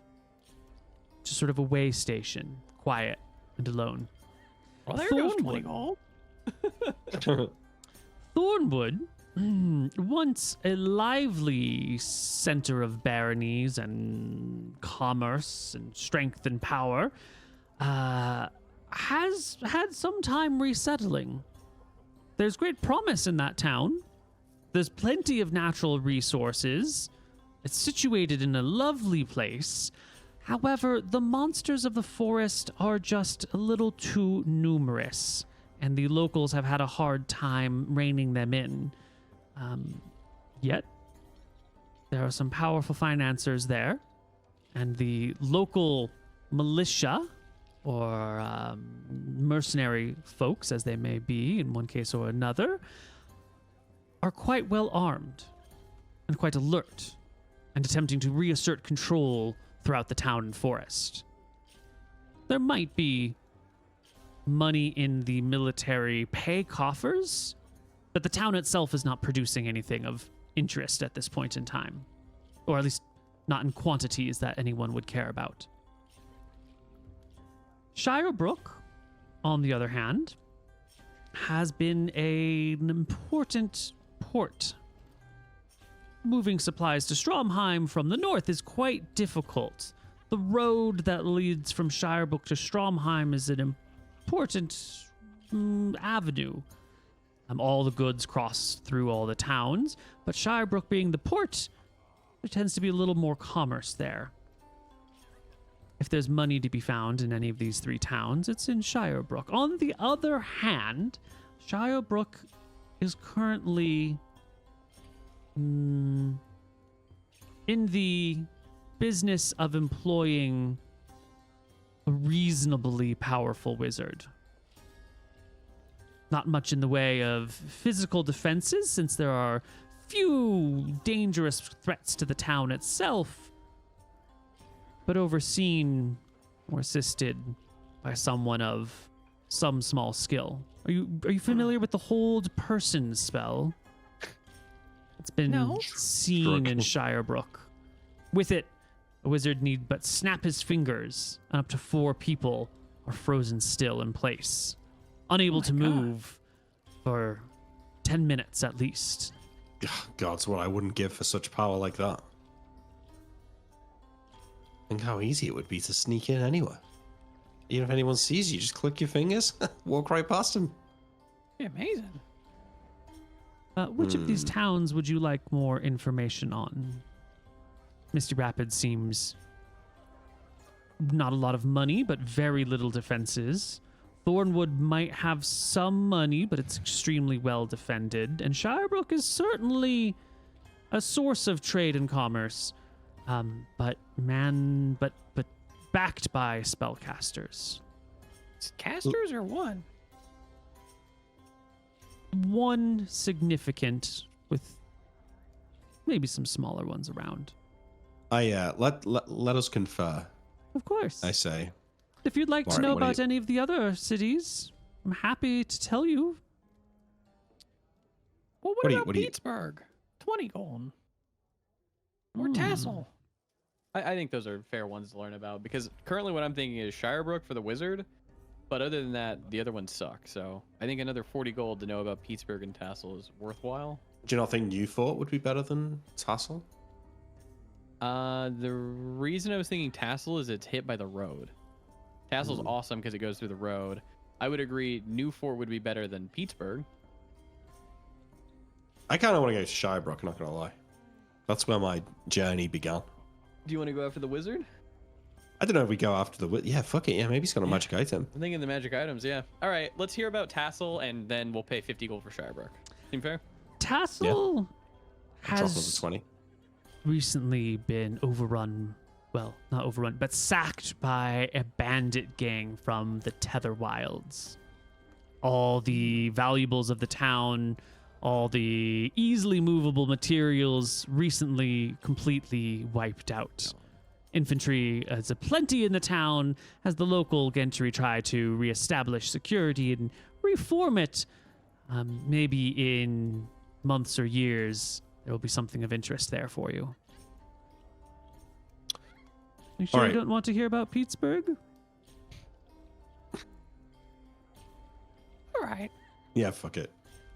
Just sort of a way station, quiet and alone. Well, there goes 20 Thornwood. gold. Thornwood, once a lively center of baronies and commerce and strength and power, has had some time resettling. There's great promise in that town. There's plenty of natural resources It's situated in a lovely place. However, the monsters of the forest are just a little too numerous, and the locals have had a hard time reining them in. Yet, there are some powerful financiers there, and the local militia, or mercenary folks, as they may be in one case or another, are quite well armed and quite alert and attempting to reassert control throughout the town and forest. There might be money in the military pay coffers, but the town itself is not producing anything of interest at this point in time, or at least not in quantities that anyone would care about. Shirebrook, on the other hand, has been an important port. Moving supplies to Stromheim from the north is quite difficult. The road that leads from Shirebrook to Stromheim is an important avenue. All the goods cross through all the towns, but Shirebrook being the port, there tends to be a little more commerce there. If there's money to be found in any of these three towns, it's in Shirebrook. On the other hand, Shirebrook is currently in the business of employing a reasonably powerful wizard. Not much in the way of physical defenses, since there are few dangerous threats to the town itself, but overseen or assisted by someone of some small skill. Are you familiar with the Hold Person spell? It's been seen in Shirebrook. With it, a wizard need but snap his fingers, and up to 4 people are frozen still in place, unable to move for 10 minutes at least. God's what I wouldn't give for such power like that. Think how easy it would be to sneak in anywhere. Even if anyone sees you, just click your fingers, walk right past them. Yeah, amazing. Which of these towns would you like more information on? Misty Rapids seems not a lot of money, but very little defenses. Thornwood might have some money, but it's extremely well defended. And Shirebrook is certainly a source of trade and commerce, but backed by spellcasters. It's casters or one? One significant, with maybe some smaller ones around. Let us confer, Of course. I say. If you'd like to Alright, know what do about you- any of the other cities, I'm happy to tell you. Well, What do you- about what do you- Pittsburgh? 20 gold. Or Tassel. I think those are fair ones to learn about, because currently what I'm thinking is Shirebrook for the wizard, but other than that, the other ones suck. So I think another 40 gold to know about Pittsburgh and Tassel is worthwhile. Do you not think Newfort would be better than Tassel? The reason I was thinking Tassel is it's hit by the road. Tassel's awesome because it goes through the road. I would agree Newfort would be better than Pittsburgh. I kind of want to go to Shirebrook, not going to lie. That's where my journey began. Do you want to go after the wizard? I don't know if we go after the... Yeah, fuck it. Yeah, maybe he's got a magic item. I'm thinking the magic items, yeah. All right, let's hear about Tassel, and then we'll pay 50 gold for Shirebrook. Seem fair? Tassel Drop of the has 20. recently been overrun, well, not overrun, but sacked by a bandit gang from the Tether Wilds. All the valuables of the town, all the easily movable materials recently completely wiped out. Infantry is aplenty in the town as the local gentry try to reestablish security and reform it. Maybe in months or years, there will be something of interest there for you. You sure All you right. don't want to hear about Pittsburgh? All right. Yeah, fuck it.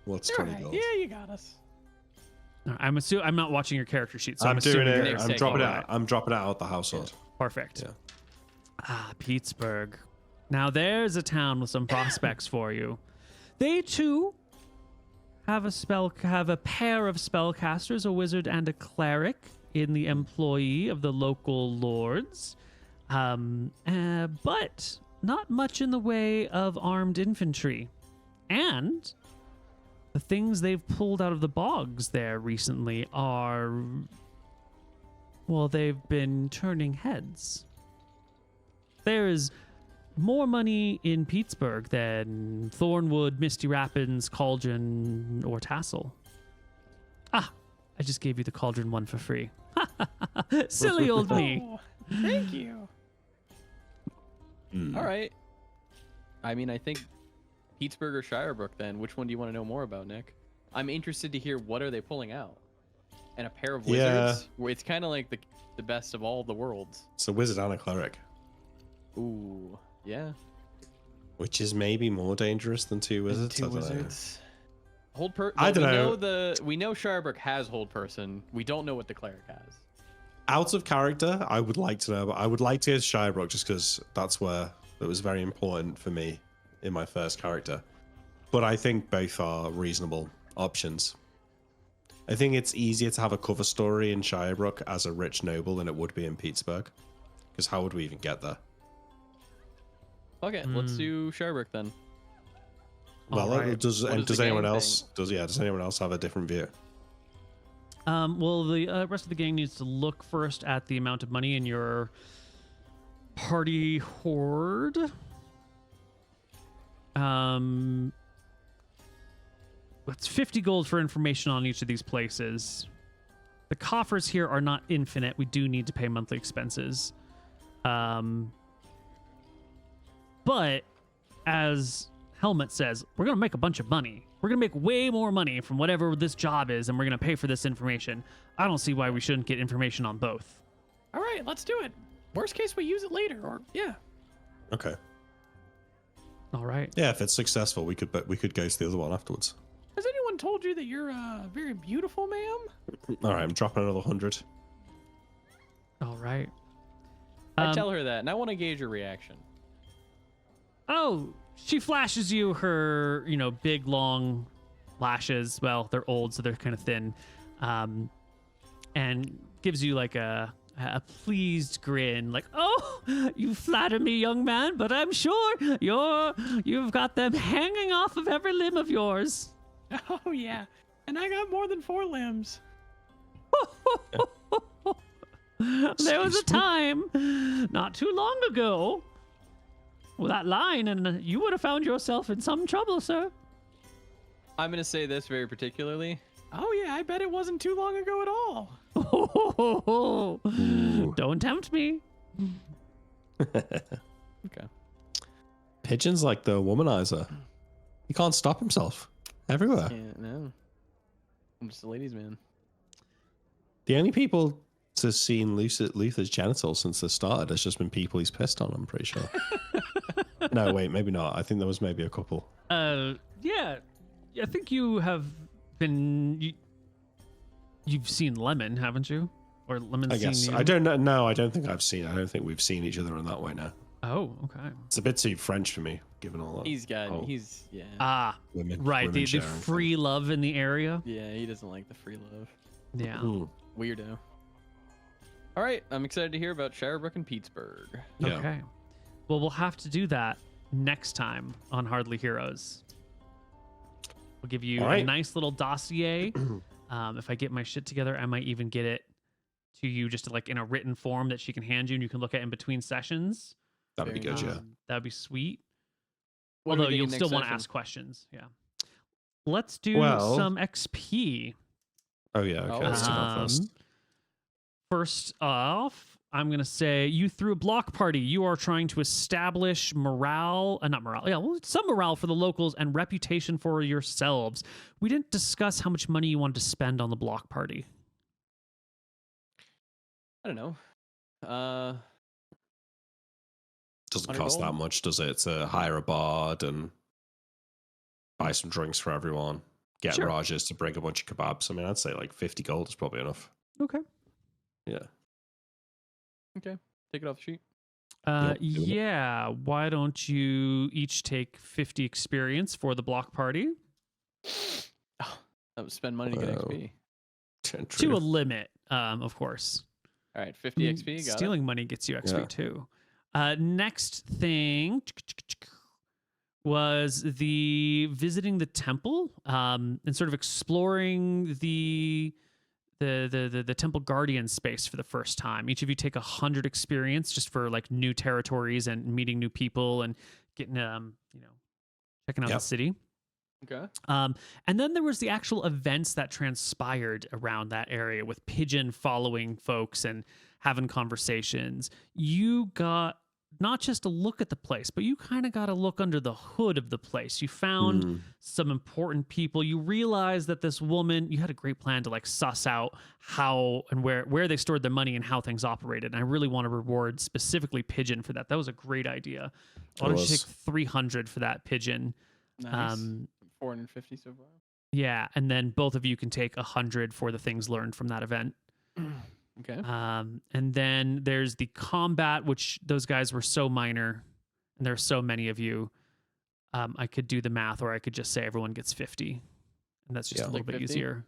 What's All 20 right. gold? Yeah, you got us. I'm not watching your character sheet, so I'm I'm assuming doing it. you're- Nick's I'm taking dropping it it. out. I'm dropping it out the household. Perfect. Yeah. Pittsburgh. Now there's a town with some prospects for you. They too have a pair of spellcasters, a wizard and a cleric, in the employ of the local lords, but not much in the way of armed infantry. And the things they've pulled out of the bogs there recently are, well, they've been turning heads. There is more money in Pittsburgh than Thornwood, Misty Rapids, Cauldron, or Tassel. Ah, I just gave you the Cauldron one for free. Silly old me. Oh, thank you. All right. I mean, I think Pittsburgh or Shirebrook then. Which one do you want to know more about, Nick? I'm interested to hear what are they pulling out. And a pair of wizards? Where it's kind of like the best of all the worlds. It's a wizard and a cleric, Ooh, yeah. which is maybe more dangerous than two wizards. Two I don't know. wizards. Hold per. I don't We know Shirebrook has hold person. We don't know what the cleric has. Out of character, I would like to know, but I would like to go to Shirebrook just because that's where it was very important for me in my first character. But I think both are reasonable options. I think it's easier to have a cover story in Shirebrook as a rich noble than it would be in Pittsburgh. Because how would we even get there? Okay, let's do Shirebrook then. Well, Alright. does What does the anyone gang else does anyone else have a different view? Well, the rest of the gang needs to look first at the amount of money in your party hoard. It's 50 gold for information on each of these places. The coffers here are not infinite. We do need to pay monthly expenses. But as Helmet says, we're going to make a bunch of money. We're going to make way more money from whatever this job is, and we're going to pay for this information. I don't see why we shouldn't get information on both. All right, let's do it. Worst case, we use it later, or yeah. Okay. All right. Yeah, if it's successful, we could go to the other one afterwards. Has anyone told you that you're very beautiful, ma'am? All right, I'm dropping another 100. All right. I tell her that, and I want to gauge her reaction. Oh, she flashes you her, big, long lashes. Well, they're old, so they're kind of thin. And gives you like a pleased grin, like, oh, you flatter me, young man, but I'm sure you've got them hanging off of every limb of yours. Oh yeah, and I got more than 4 limbs. There was a time not too long ago with that line, and you would have found yourself in some trouble, sir. I'm gonna say this very particularly. Oh yeah, I bet it wasn't too long ago at all. Don't tempt me. Okay. Pigeon's like the womanizer. He can't stop himself. Everywhere. Can't, no. I'm just a ladies' man. The only people to seen Luther's genitals since they started has just been people he's pissed on, I'm pretty sure. No, wait, maybe not. I think there was maybe a couple. Yeah. I think you have been... You've seen Lemon, haven't you? Or Lemon's I guess. seen you? I don't know. No, I don't think we've seen each other in that way now. Oh, okay. It's a bit too French for me, given all that. Yeah. Ah, women, right. women The sharing free love in the area. Yeah, he doesn't like the free love. Yeah. things. Weirdo. All right, I'm excited to hear about Shirebrook and Pittsburgh. Yeah. Okay. Well, we'll have to do that next time on Hardly Heroes. We'll give you All a right. nice little dossier. If I get my shit together, I might even get it to you just like in a written form that she can hand you and you can look at in between sessions. That'd be good, yeah. That'd be sweet. What are we Although you'll thinking still next want to session? ask questions. Yeah. Let's do Well- some XP. Oh, yeah. Okay, let's do that first. First off, I'm going to say you through a block party. You are trying to establish morale, not morale. Yeah, well, some morale for the locals and reputation for yourselves. We didn't discuss how much money you wanted to spend on the block party. I don't know. Doesn't 100 cost that gold? much, does it? To hire a bard and buy some drinks for everyone. Get Sure. Rajas to bring a bunch of kebabs. I mean, I'd say like 50 gold is probably enough. Okay. Yeah. Okay, take it off the sheet. Yep, doing it. Yeah. Why don't you each take 50 experience for the block party? Oh, that was spend money to get Wow. XP. to a limit, of course. All right, 50 XP. Got Stealing money gets you XP Yeah. too. Next thing was the visiting the temple and sort of exploring the temple guardian space for the first time. Each of you take 100 experience just for like new territories and meeting new people and getting checking out the city. Okay. And then there was the actual events that transpired around that area with Pigeon following folks and having conversations. You got not just a look at the place, but you kind of got a look under the hood of the place. You found some important people. You realized that this woman, you had a great plan to like suss out how and where they stored their money and how things operated. And I really want to reward specifically Pigeon for that. That was a great idea. Why don't you take 300 for that, Pigeon? Nice. 450 so far. Yeah, and then both of you can take 100 for the things learned from that event. Okay. And then there's the combat, which those guys were so minor, and there are so many of you. I could do the math, or I could just say everyone gets 50, and that's just a little Like bit 50? easier.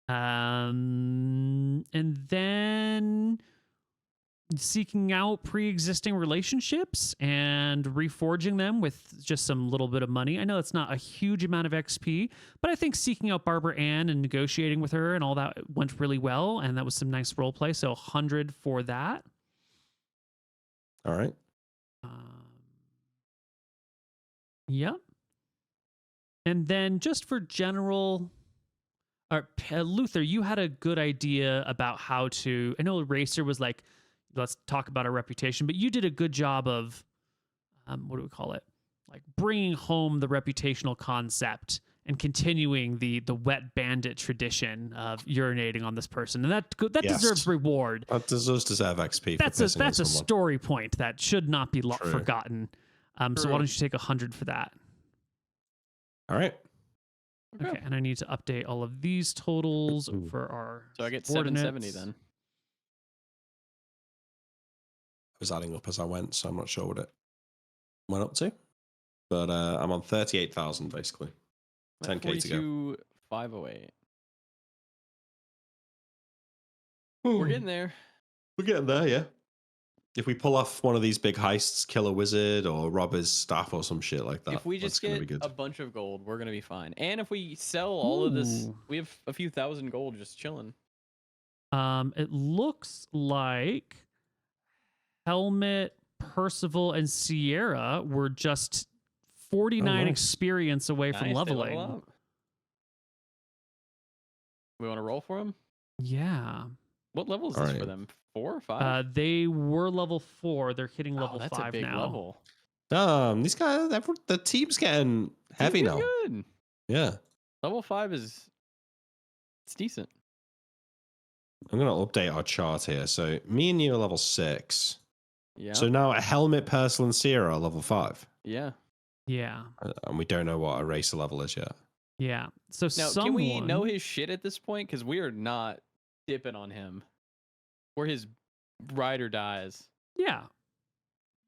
And then seeking out pre-existing relationships and reforging them with just some little bit of money. I know it's not a huge amount of XP, but I think seeking out Barbara Ann and negotiating with her and all that went really well, and that was some nice role play. So 100 for that. All right. Yep. And then just for general, Luther, you had a good idea about how to. I know Racer was like, let's talk about our reputation, but you did a good job of, what do we call it? Like bringing home the reputational concept and continuing the wet bandit tradition of urinating on this person, and that Yes. deserves reward. That does deserve XP. That's for a pissing on someone. story point that should not be True. forgotten. So why don't you take 100 for that? All right. Okay, and I need to update all of these totals Ooh. for our. So I get subordinates. 770 then. I was adding up as I went, so I'm not sure what it went up to. But I'm on 38,000 basically. 10K to go. 42,508. We're getting there. We're getting there, yeah. If we pull off one of these big heists, kill a wizard or rob his staff or some shit like that, If we just that's gonna get be good. a bunch of gold, we're gonna be fine. And if we sell all of this, Ooh. we have a few thousand gold just chilling. It looks like Helmet, Percival, and Sierra were just 49 nice. experience away from Nice, they leveling. level up. We want to roll for them? Yeah. What level is All this right. for them? 4 or 5? They were level 4. They're hitting level that's 5 a big now. level. Damn, these guys, the team's getting heavy Pretty now. Good. Yeah. Level 5 is it's decent. I'm going to update our chart here. So me and you are level 6. Yeah. So now a Helmet, Percival, and Sierra are level 5. Yeah. Yeah. And we don't know what a racer level is yet. Yeah. So Now, someone... can we know his shit at this point? Because we are not dipping on him. We're his ride or dies. Yeah.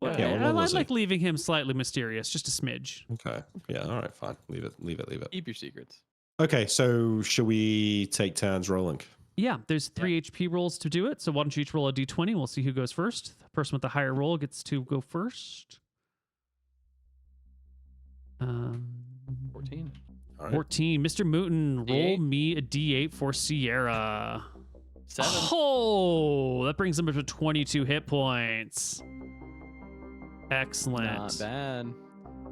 Well, Yeah, what level I is he? like leaving him slightly mysterious, just a smidge. Okay. Yeah, all right, fine. Leave it. Keep your secrets. Okay, so should we take turns rolling? Yeah, there's 3 HP rolls to do it. So why don't you each roll a d20? We'll see who goes first. The person with the higher roll gets to go first. 14. All right. 14. Mr. Mooton, roll D8. me a d8 for Sierra. 7. Oh, that brings him up to 22 hit points. Excellent. Not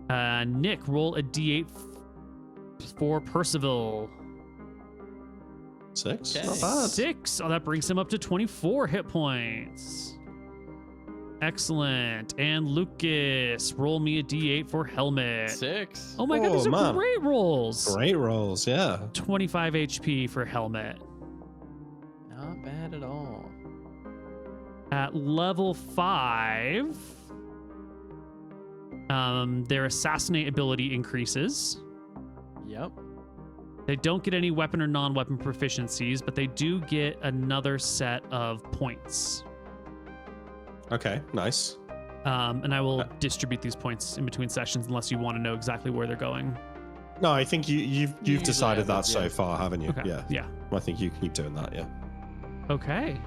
bad. Nick, roll a d8 for Percival. 6? Okay. Not bad. 6. Oh, that brings him up to 24 hit points. Excellent. And Lucas, roll me a d8 for Helmet. 6. Oh my god, these Oh, are man. great rolls. Great rolls, yeah. 25 HP for Helmet. Not bad at all. At level 5, their assassinate ability increases. Yep. They don't get any weapon or non-weapon proficiencies, but they do get another set of points. Okay, nice. And I will distribute these points in between sessions unless you want to know exactly where they're going. No, I think you've usually decided have that it, so yeah. far, haven't you? Okay. Yeah. Yeah. I think you keep doing that. Yeah. Okay.